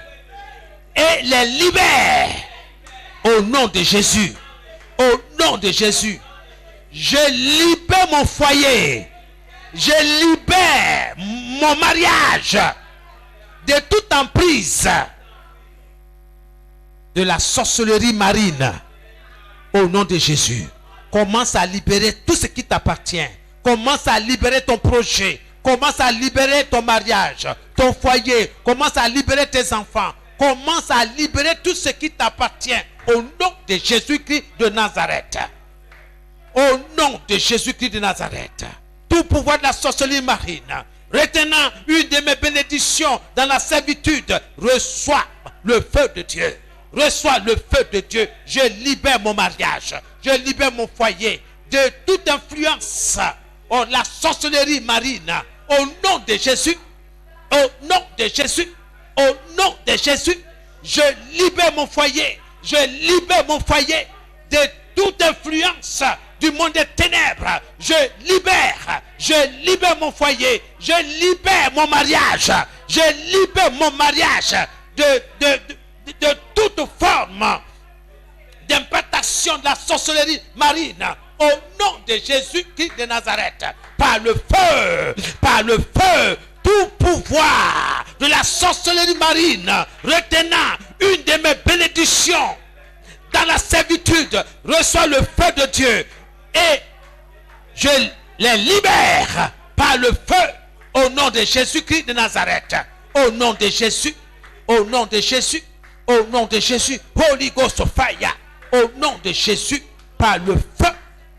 et les libère au nom de Jésus. Au nom de Jésus. Je libère mon foyer. Je libère mon mariage de toute emprise de la sorcellerie marine. Au nom de Jésus. Commence à libérer tout ce qui t'appartient. Commence à libérer ton projet. Commence à libérer ton mariage, ton foyer. Commence à libérer tes enfants. Commence à libérer tout ce qui t'appartient. Au nom de Jésus-Christ de Nazareth. Au nom de Jésus-Christ de Nazareth. Tout pouvoir de la sorcellerie marine, retenant une de mes bénédictions dans la servitude, reçois le feu de Dieu. Reçois le feu de Dieu. Je libère mon mariage. Je libère mon foyer de toute influence. Oh, la sorcellerie marine. Au nom de Jésus. Au nom de Jésus. Au nom de Jésus. Je libère mon foyer. Je libère mon foyer de toute influence du monde des ténèbres. Je libère mon foyer. Je libère mon mariage. Je libère mon mariage de toute forme d'implantation de la sorcellerie marine. Au nom de Jésus-Christ de Nazareth. Par le feu, tout pouvoir de la sorcellerie marine retenant une de mes bénédictions dans la servitude, reçoit le feu de Dieu et je les libère par le feu au nom de Jésus-Christ de Nazareth. Au nom de Jésus, au nom de Jésus, au nom de Jésus, Holy Ghost fire, au nom de Jésus, par le feu,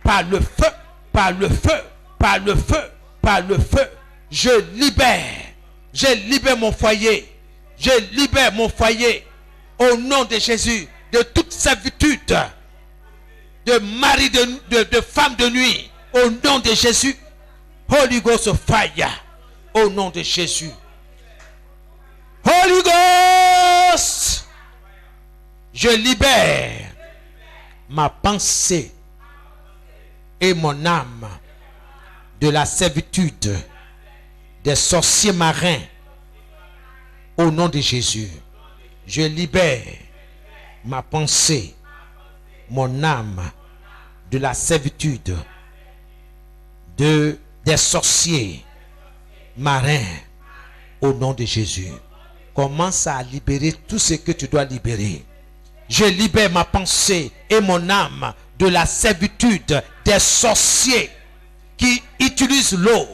par le feu, par le feu, par le feu, par le feu, je libère mon foyer, je libère mon foyer, au nom de Jésus, de toute servitude, de mari, de femme de nuit, au nom de Jésus, Holy Ghost fire, au nom de Jésus. Holy Ghost, je libère ma pensée et mon âme de la servitude des sorciers marins au nom de Jésus. Je libère ma pensée, mon âme de la servitude des sorciers marins au nom de Jésus. Commence à libérer tout ce que tu dois libérer. Je libère ma pensée et mon âme de la servitude des sorciers qui utilisent l'eau.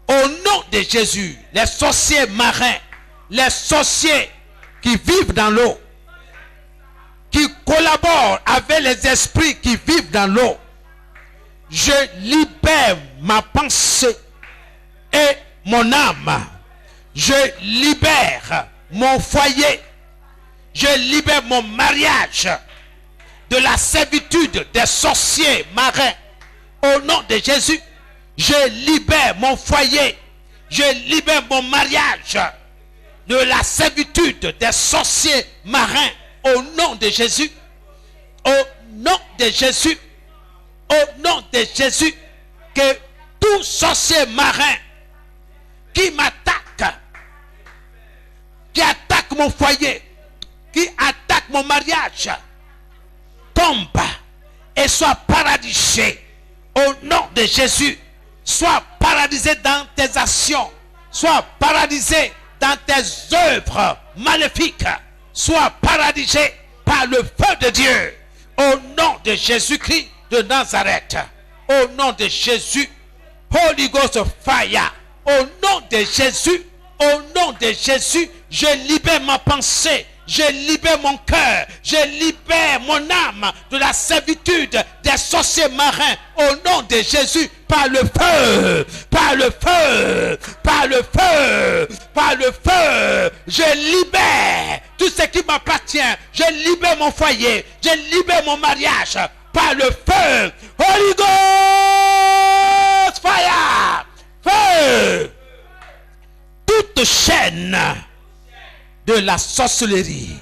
Au nom de Jésus, les sorciers marins, les sorciers qui vivent dans l'eau, qui collaborent avec les esprits qui vivent dans l'eau. Je libère ma pensée et mon âme. Je libère mon foyer. Je libère mon mariage de la servitude des sorciers marins. Au nom de Jésus, je libère mon foyer. Je libère mon mariage de la servitude des sorciers marins. Au nom de Jésus. Au nom de Jésus. Au nom de Jésus. Que tout sorcier marin qui m'attaque, qui attaque mon foyer, qui attaque mon mariage, tombe et soit paralysé au nom de Jésus. Sois paralysé dans tes actions, sois paralysé dans tes œuvres maléfiques, sois paralysé par le feu de Dieu au nom de Jésus-Christ de Nazareth. Au nom de Jésus, Holy Ghost fire. Au nom de Jésus, au nom de Jésus, je libère ma pensée Je libère mon cœur. Je libère mon âme de la servitude des sorciers marins. Au nom de Jésus, par le feu, par le feu, par le feu, par le feu. Je libère tout ce qui m'appartient. Je libère mon foyer. Je libère mon mariage. Par le feu. Holy Ghost fire. Feu. Toute chaîne de la sorcellerie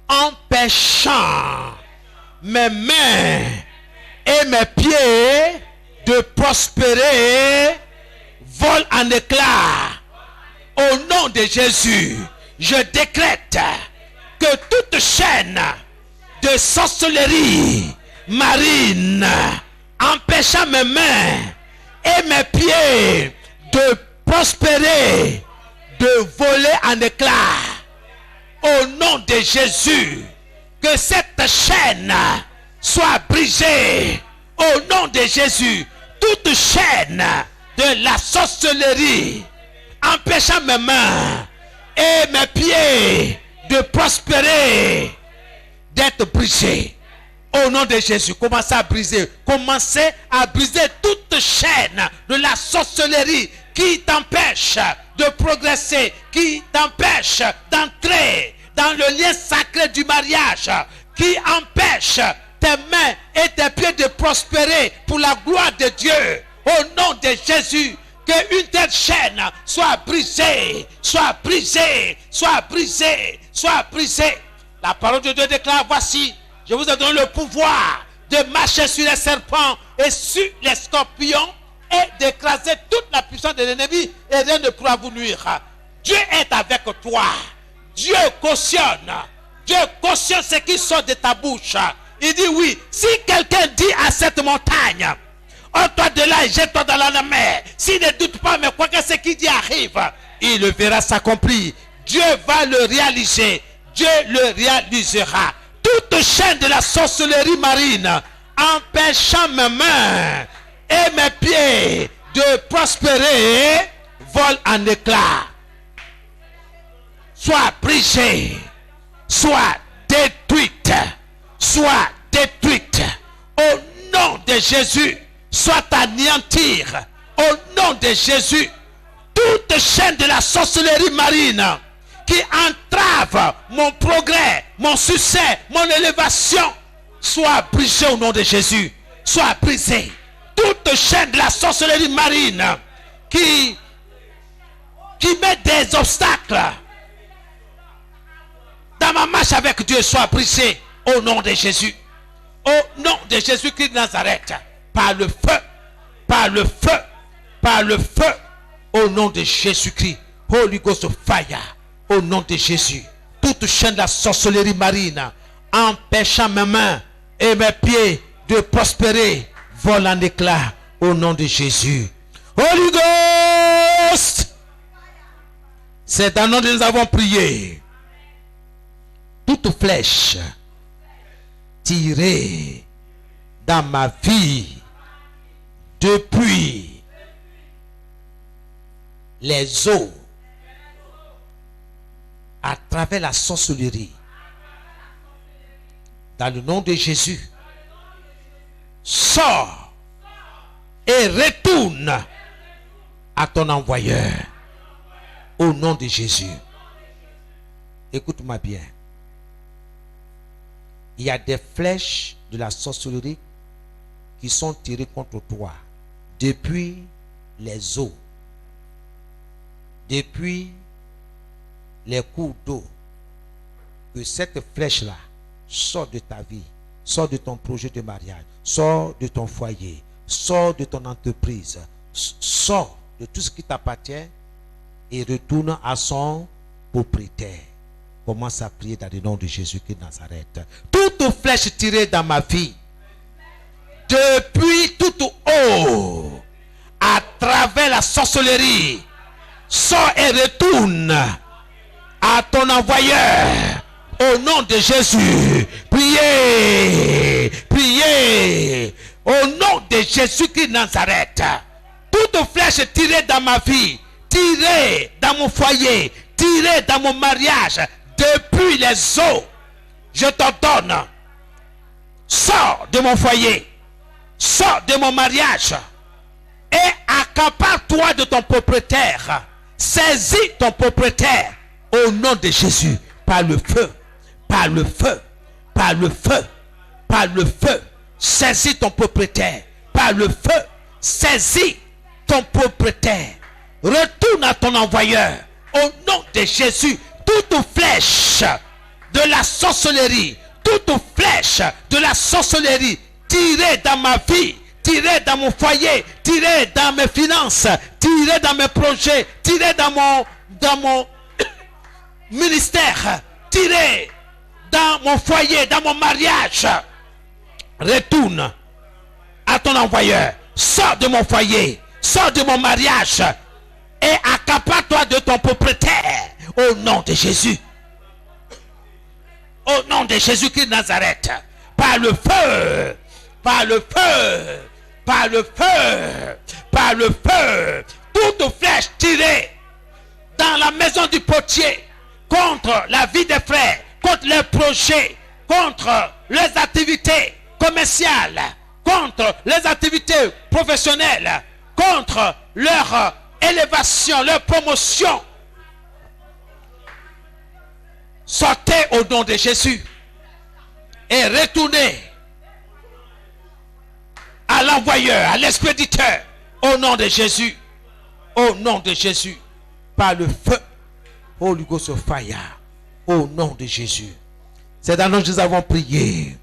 empêchant mes mains et mes pieds de prospérer vole en éclats. Au nom de Jésus, je décrète que toute chaîne de sorcellerie marine empêchant mes mains et mes pieds de prospérer, de voler en éclats. Au nom de Jésus, que cette chaîne soit brisée. Au nom de Jésus, toute chaîne de la sorcellerie empêchant mes mains et mes pieds de prospérer, d'être brisée. Au nom de Jésus, commencez à briser. Commencez à briser toute chaîne de la sorcellerie qui t'empêche de progresser, qui t'empêche d'entrer dans le lien sacré du mariage, qui empêche tes mains et tes pieds de prospérer pour la gloire de Dieu. Au nom de Jésus, qu'une telle chaîne soit brisée, soit brisée, soit brisée, soit brisée. La parole de Dieu déclare, voici, je vous ai donné le pouvoir de marcher sur les serpents et sur les scorpions et d'écraser toute la puissance de l'ennemi et rien ne pourra vous nuire. Dieu est avec toi. Dieu cautionne ce qui sort de ta bouche. Il dit oui, si quelqu'un dit à cette montagne, ôte-toi de là et jette-toi dans la mer, s'il ne doute pas, mais quoi que ce qu'il dit arrive, il le verra s'accomplir. Dieu va le réaliser. Dieu le réalisera. Toute chaîne de la sorcellerie marine empêchant mes mains et mes pieds de prospérer vole en éclats. Soit brisée, soit détruite, soit détruite. Au nom de Jésus, soit anéantir. Au nom de Jésus, toute chaîne de la sorcellerie marine qui entrave mon progrès, mon succès, mon élévation, soit brisée au nom de Jésus. Soit brisée. Toute chaîne de la sorcellerie marine qui met des obstacles dans ma marche avec Dieu soit brisée au nom de Jésus. Au nom de Jésus-Christ de Nazareth. Par le feu, par le feu, par le feu. Au nom de Jésus-Christ. Holy Ghost fire. Au nom de Jésus. Toute chaîne de la sorcellerie marine empêchant mes mains et mes pieds de prospérer vole en éclats au nom de Jésus. Holy Ghost. C'est dans le nom de nous avons prié. Toute flèche tirée dans ma vie depuis les eaux à travers la sorcellerie, dans le nom de Jésus, sors et retourne à ton envoyeur au nom de Jésus. Écoute-moi bien. Il y a des flèches de la sorcellerie qui sont tirées contre toi depuis les eaux, depuis les cours d'eau. Que cette flèche-là sort de ta vie, sort de ton projet de mariage, sort de ton foyer, sort de ton entreprise, sort de tout ce qui t'appartient et retourne à son propriétaire. Commence à prier dans le nom de Jésus-Christ de Nazareth. Toute flèche tirée dans ma vie, depuis tout haut, à travers la sorcellerie, sort et retourne à ton envoyeur. Au nom de Jésus, priez, priez. Au nom de Jésus-Christ de Nazareth. Toute flèche tirée dans ma vie, tirée dans mon foyer, tirée dans mon mariage, depuis les eaux, je t'ordonne, sors de mon foyer, sors de mon mariage et accapare-toi de ton propriétaire. Saisis ton propriétaire au nom de Jésus, par le feu, par le feu, par le feu, par le feu. Saisis ton propriétaire, par le feu, saisis ton propriétaire. Retourne à ton envoyeur au nom de Jésus. Toute flèche de la sorcellerie, toute flèche de la sorcellerie tirée dans ma vie, tirée dans mon foyer, tirée dans mes finances, tirée dans mes projets, tirée dans mon ministère, tirée dans mon foyer, dans mon mariage. Retourne à ton envoyeur. Sors de mon foyer, sors de mon mariage et accapare-toi de ton propriétaire au nom de Jésus. Au nom de Jésus-Christ de Nazareth. Par le feu, par le feu, par le feu, par le feu. Toute flèche tirée dans la maison du potier contre la vie des frères, contre les projets, contre les activités commerciales, contre les activités professionnelles, contre leur élévation, leur promotion. Sortez au nom de Jésus et retournez à l'envoyeur, à l'expéditeur, au nom de Jésus, au nom de Jésus, par le feu, Holy Ghost of fire, au nom de Jésus. C'est dans nous que nous avons prié.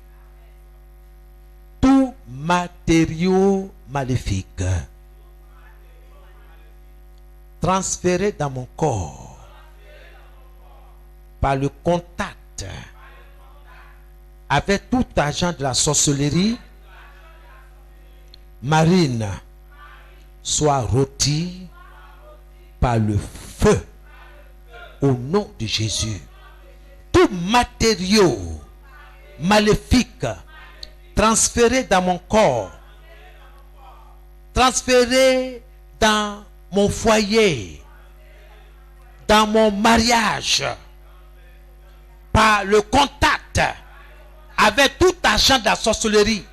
Tout matériau maléfique transféré dans mon corps par le contact avec tout agent de la sorcellerie marine soit rôti par le feu au nom de Jésus. Tout matériau maléfique transféré dans mon corps, transféré dans mon foyer, dans mon mariage, par le contact avec tout agent de la sorcellerie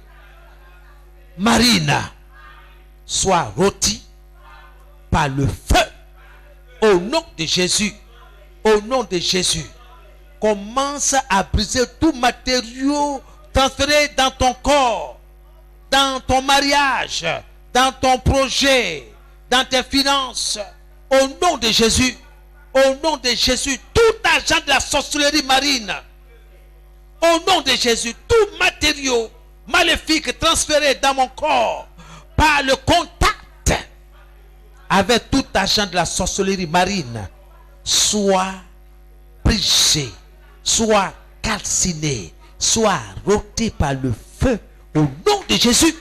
marine, soit rôti par le feu au nom de Jésus. Au nom de Jésus, commence à briser tout matériau transféré dans ton corps, dans ton mariage, dans ton projet, dans tes finances. Au nom de Jésus, au nom de Jésus, tout agent de la sorcellerie marine, au nom de Jésus, tout matériau maléfique transféré dans mon corps par le contact avec tout agent de la sorcellerie marine, soit brisé, soit calciné, soit rôti par le feu au nom de Jésus.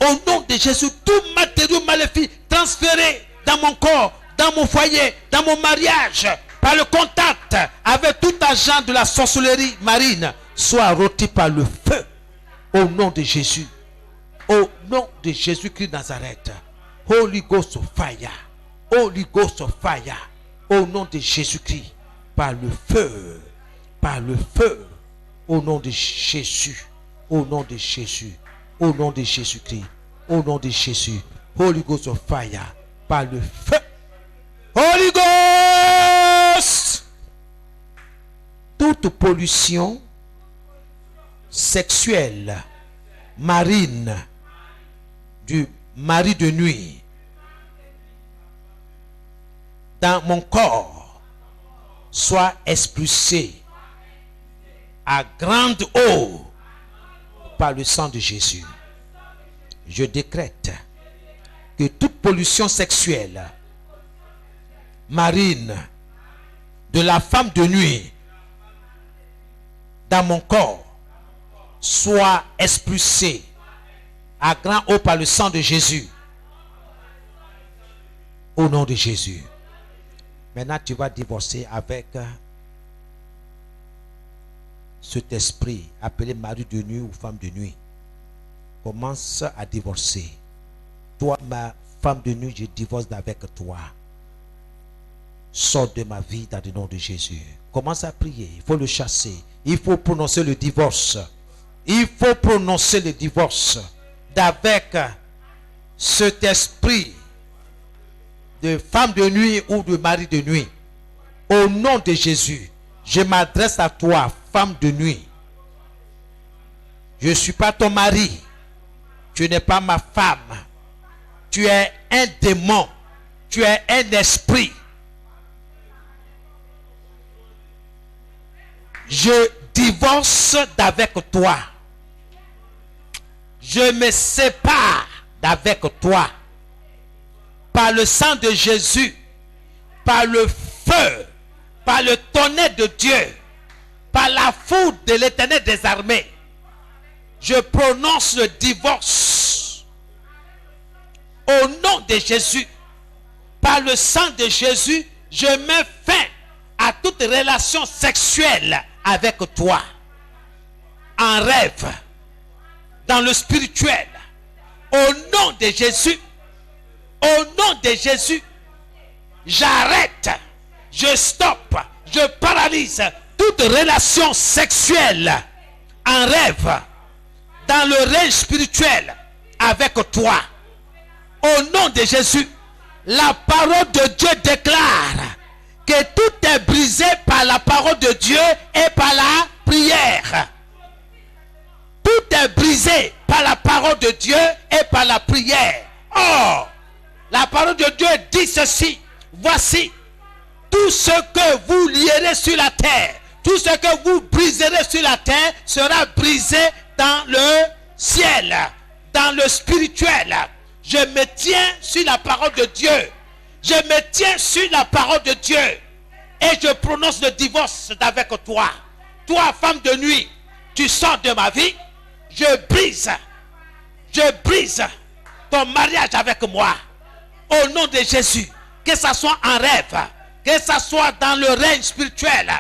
Au nom de Jésus, tout matériau maléfique transféré dans mon corps, dans mon foyer, dans mon mariage, par le contact avec tout agent de la sorcellerie marine, soit rôti par le feu au nom de Jésus. Au nom de Jésus-Christ de Nazareth. Holy Ghost of fire. Holy Ghost of fire. Au nom de Jésus-Christ. Par le feu. Par le feu. Au nom de Jésus. Au nom de Jésus. Au nom de Jésus-Christ. Au nom de Jésus. Holy Ghost of fire. Par le feu. Holy Ghost. Toute pollution sexuelle marine du mari de nuit dans mon corps soit expulsée à grande eau par le sang de Jésus. Je décrète que toute pollution sexuelle marine de la femme de nuit dans mon corps soit expulsée à grand eau par le sang de Jésus. Au nom de Jésus. Maintenant, tu vas divorcer avec cet esprit appelé mari de nuit ou femme de nuit. Commence à divorcer. Toi, ma femme de nuit, je divorce avec toi. Sors de ma vie dans le nom de Jésus. Commence à prier. Il faut le chasser. Il faut prononcer le divorce. Il faut prononcer le divorce d'avec cet esprit de femme de nuit ou de mari de nuit. Au nom de Jésus, je m'adresse à toi, femme de nuit. Je ne suis pas ton mari. Tu n'es pas ma femme. Tu es un démon. Tu es un esprit. Je divorce d'avec toi. Je me sépare d'avec toi. Par le sang de Jésus, par le feu, par le tonnerre de Dieu, par la foudre de l'Éternel des armées, je prononce le divorce. Au nom de Jésus, par le sang de Jésus, je mets fin à toute relation sexuelle avec toi. En rêve, dans le spirituel. Au nom de Jésus, au nom de Jésus, j'arrête, je stoppe, je paralyse toute relation sexuelle en rêve, dans le règne spirituel avec toi. Au nom de Jésus, la parole de Dieu déclare que tout est brisé par la parole de Dieu et par la prière. Tout est brisé par la parole de Dieu et par la prière. Or, la parole de Dieu dit ceci. Voici, tout ce que vous lierez sur la terre, tout ce que vous briserez sur la terre sera brisé dans le ciel, dans le spirituel. Je me tiens sur la parole de Dieu. Je me tiens sur la parole de Dieu. Et je prononce le divorce avec toi. Toi, femme de nuit, tu sors de ma vie. Je brise ton mariage avec moi. Au nom de Jésus. Que ça soit en rêve, que ça soit dans le règne spirituel.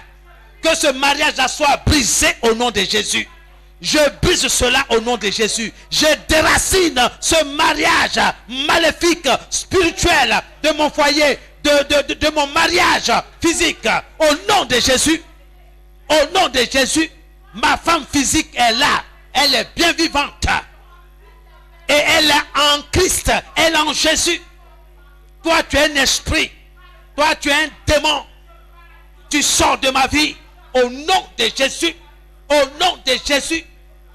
Que ce mariage soit brisé au nom de Jésus. Je brise cela au nom de Jésus. Je déracine ce mariage maléfique, spirituel de mon foyer, de mon mariage physique. Au nom de Jésus. Au nom de Jésus. Ma femme physique est là. Elle est bien vivante. Et elle est en Christ. Elle est en Jésus. Toi, tu es un esprit. Toi, tu es un démon. Tu sors de ma vie. Au nom de Jésus. Au nom de Jésus.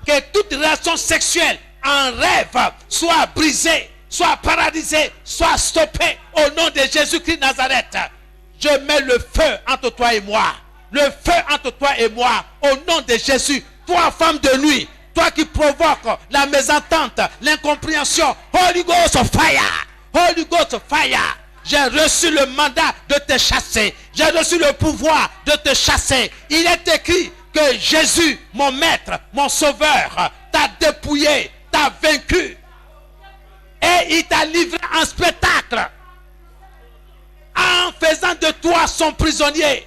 Que toute relation sexuelle en rêve soit brisée, soit paralysée, soit stoppée. Au nom de Jésus-Christ Nazareth. Je mets le feu entre toi et moi. Le feu entre toi et moi. Au nom de Jésus. Toi, femme de nuit. Toi qui provoques la mésentente, l'incompréhension. Holy Ghost fire. Holy Ghost fire. J'ai reçu le mandat de te chasser. J'ai reçu le pouvoir de te chasser. Il est écrit que Jésus, mon maître, mon sauveur, t'a dépouillé, t'a vaincu. Et il t'a livré en spectacle. En faisant de toi son prisonnier.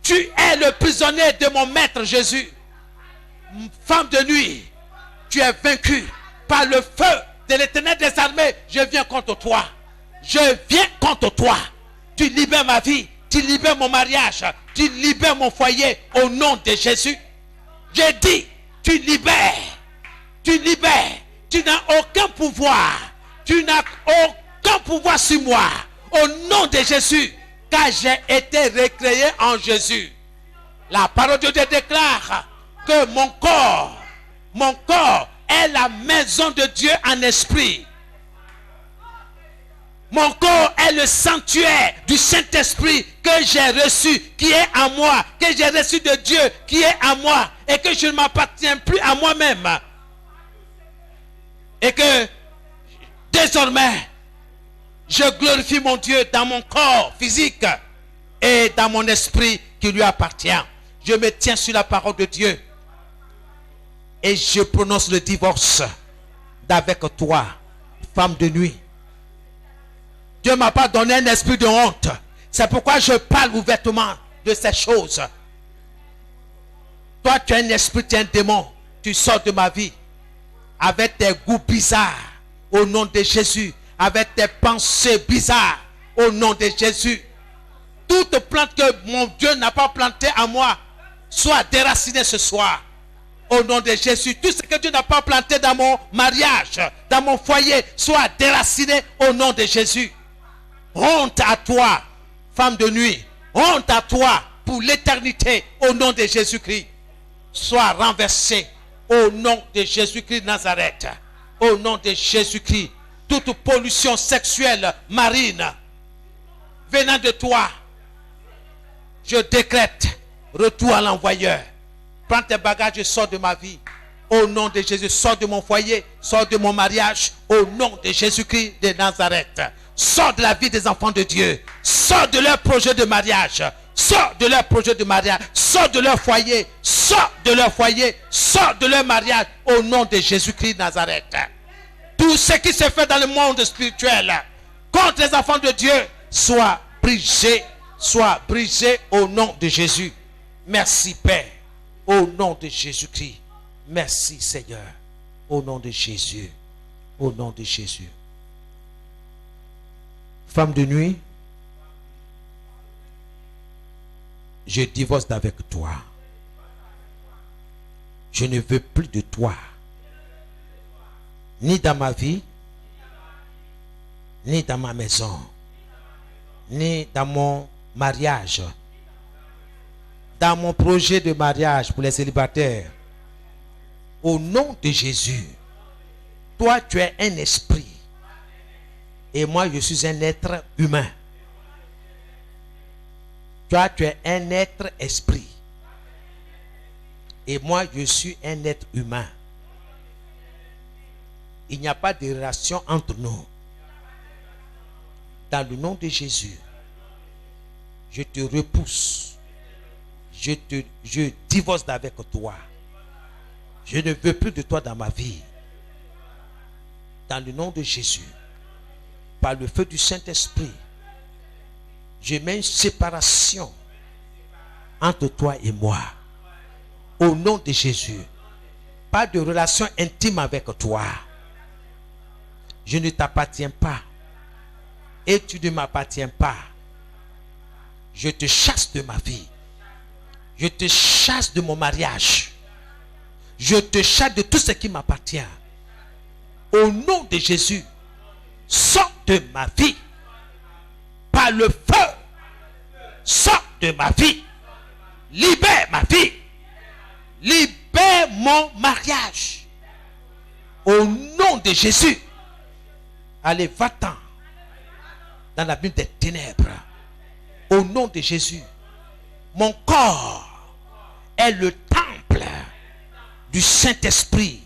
Tu es le prisonnier de mon maître Jésus. Femme de nuit, tu es vaincu par le feu de l'Éternel des armées. Je viens contre toi. Je viens contre toi. Tu libères ma vie. Tu libères mon mariage. Tu libères mon foyer au nom de Jésus. Je dis, tu libères. Tu libères. Tu n'as aucun pouvoir. Tu n'as aucun pouvoir sur moi. Au nom de Jésus. Car j'ai été recréé en Jésus. La parole de Dieu déclare que mon corps est la maison de Dieu en esprit. Mon corps est le sanctuaire du Saint-Esprit que j'ai reçu, qui est en moi, que j'ai reçu de Dieu, qui est en moi, et que je ne m'appartiens plus à moi-même. Et que désormais, je glorifie mon Dieu dans mon corps physique et dans mon esprit qui lui appartient. Je me tiens sur la parole de Dieu. Et je prononce le divorce d'avec toi, femme de nuit. Dieu ne m'a pas donné un esprit de honte. C'est pourquoi je parle ouvertement de ces choses. Toi, tu es un esprit, tu es un démon. Tu sors de ma vie avec tes goûts bizarres au nom de Jésus. Avec tes pensées bizarres au nom de Jésus. toute plante que mon Dieu n'a pas plantée à moi soit déracinée ce soir. Au nom de Jésus, tout ce que Dieu n'a pas planté dans mon mariage, dans mon foyer, soit déraciné au nom de Jésus. Honte à toi, femme de nuit. Honte à toi pour l'éternité au nom de Jésus-Christ. Sois renversé au nom de Jésus-Christ de Nazareth. Au nom de Jésus-Christ. Toute pollution sexuelle marine venant de toi, je décrète retour à l'envoyeur. Prends tes bagages et sors de ma vie. Au nom de Jésus, sors de mon foyer, sors de mon mariage. Au nom de Jésus-Christ de Nazareth. Sors de la vie des enfants de Dieu. Sors de leur projet de mariage. Sors de leur projet de mariage. Sors de leur foyer. Sors de leur foyer. Sors de leur mariage. Au nom de Jésus-Christ de Nazareth. Tout ce qui se fait dans le monde spirituel contre les enfants de Dieu soit brisé. Soit brisé au nom de Jésus. Merci Père. Au nom de Jésus-Christ. Merci Seigneur. Au nom de Jésus. Au nom de Jésus. Femme de nuit, je divorce d'avec toi. Je ne veux plus de toi. Ni dans ma vie, ni dans ma maison, ni dans mon mariage, dans mon projet de mariage pour les célibataires. Au nom de Jésus, toi tu es un esprit et moi je suis un être humain. Toi tu es un être esprit et moi je suis un être humain. Il n'y a pas de relation entre nous. Dans le nom de Jésus, je te repousse. Je divorce d'avec toi. Je ne veux plus de toi dans ma vie. Dans le nom de Jésus, par le feu du Saint-Esprit, je mets une séparation entre toi et moi. Au nom de Jésus, pas de relation intime avec toi. Je ne t'appartiens pas. Et tu ne m'appartiens pas. Je te chasse de ma vie. Je te chasse de mon mariage. Je te chasse de tout ce qui m'appartient. Au nom de Jésus, sors de ma vie. Par le feu. Sors de ma vie. Libère ma vie. Libère mon mariage. Au nom de Jésus. Allez, va-t'en dans la bulle des ténèbres. Au nom de Jésus. Mon corps est le temple du Saint-Esprit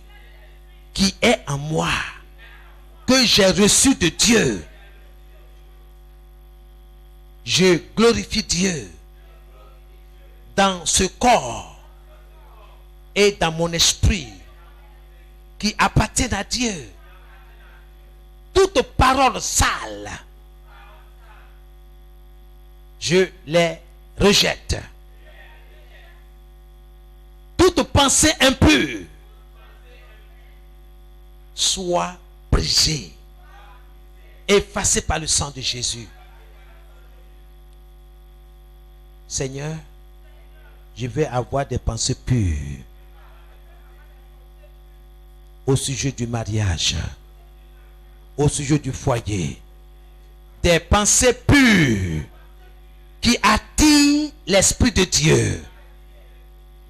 qui est en moi, que j'ai reçu de Dieu. Je glorifie Dieu dans ce corps et dans mon esprit qui appartient à Dieu. Toute parole sale, je les rejette. Toute pensée impure soit brisée, effacée par le sang de Jésus. Seigneur, je vais avoir des pensées pures au sujet du mariage, au sujet du foyer. Des pensées pures qui attirent l'Esprit de Dieu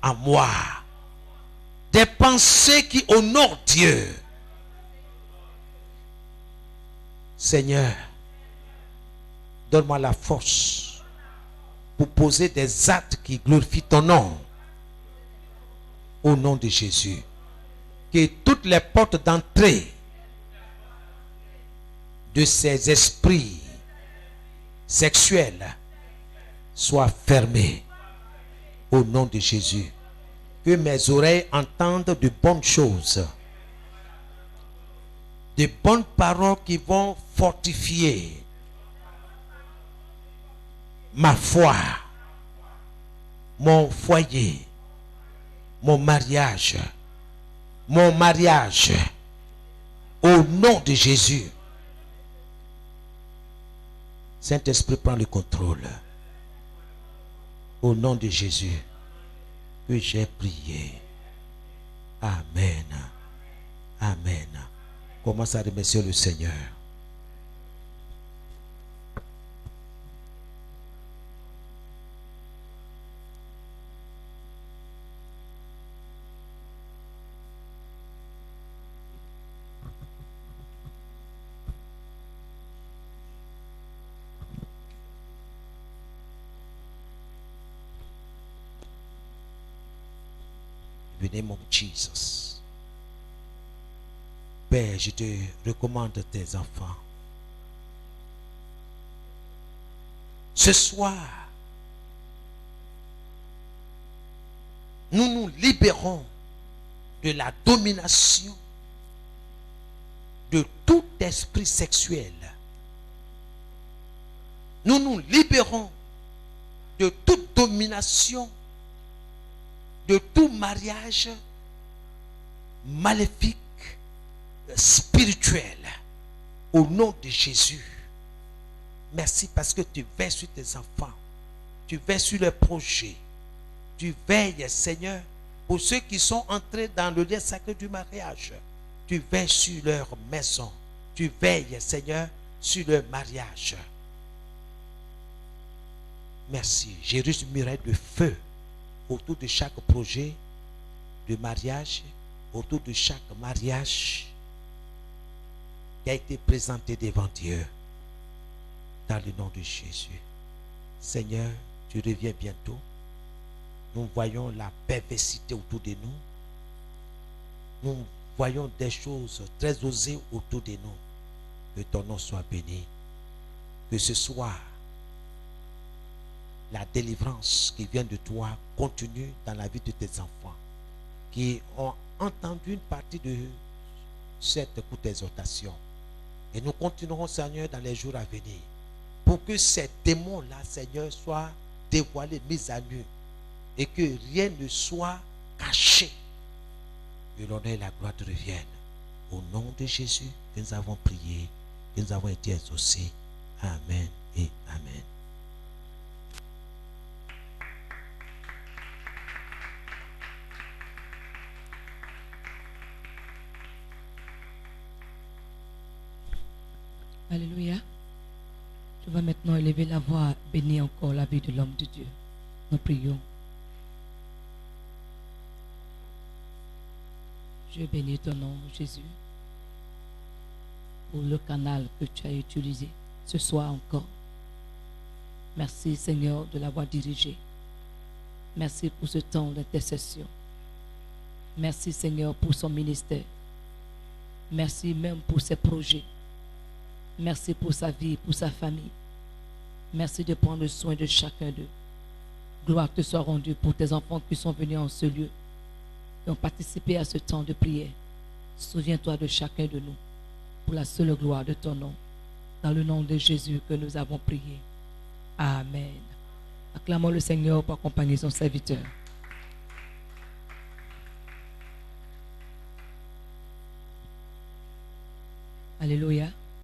en moi. Des pensées qui honorent Dieu. Seigneur, donne-moi la force pour poser des actes qui glorifient ton nom. Au nom de Jésus. Que toutes les portes d'entrée de ces esprits sexuels soient fermées. Au nom de Jésus. Que mes oreilles entendent de bonnes choses. De bonnes paroles qui vont fortifier ma foi, mon foyer, mon mariage. Mon mariage. Au nom de Jésus. Saint-Esprit, prend le contrôle. Au nom de Jésus que j'ai prié. Amen. Amen. Commence à remercier le Seigneur. Venez mon Jesus. Père, je te recommande tes enfants. Ce soir, nous nous libérons de la domination de tout esprit sexuel. Nous nous libérons de toute domination, de tout mariage maléfique, spirituel, au nom de Jésus. Merci parce que tu veilles sur tes enfants, tu veilles sur leurs projets, tu veilles, Seigneur, pour ceux qui sont entrés dans le lien sacré du mariage. Tu veilles sur leur maison, tu veilles, Seigneur, sur leur mariage. Merci. J'ai reçu une muraille de feu autour de chaque projet de mariage, autour de chaque mariage qui a été présenté devant Dieu, dans le nom de Jésus. Seigneur, tu reviens bientôt. Nous voyons la perversité autour de nous. Nous voyons des choses très osées autour de nous. Que ton nom soit béni. Que ce soir, la délivrance qui vient de toi continue dans la vie de tes enfants qui ont entendu une partie de cette courte exhortation. Et nous continuerons, Seigneur, dans les jours à venir pour que ces démons-là, Seigneur, soient dévoilés, mis à nu et que rien ne soit caché. Que l'honneur et la gloire te reviennent. Au nom de Jésus que nous avons prié, que nous avons été exaucés. Amen et Amen. Alléluia. Je vais maintenant élever la voix, bénir encore la vie de l'homme de Dieu. Nous prions. Je bénis ton nom, Jésus, pour le canal que tu as utilisé ce soir encore. Merci, Seigneur, de l'avoir dirigé. Merci pour ce temps d'intercession. Merci, Seigneur, pour son ministère. Merci même pour ses projets. Merci pour sa vie, pour sa famille. Merci de prendre soin de chacun d'eux. Gloire te soit rendue pour tes enfants qui sont venus en ce lieu et ont participé à ce temps de prière. Souviens-toi de chacun de nous pour la seule gloire de ton nom. Dans le nom de Jésus que nous avons prié. Amen. Acclamons le Seigneur pour accompagner son serviteur. Alléluia.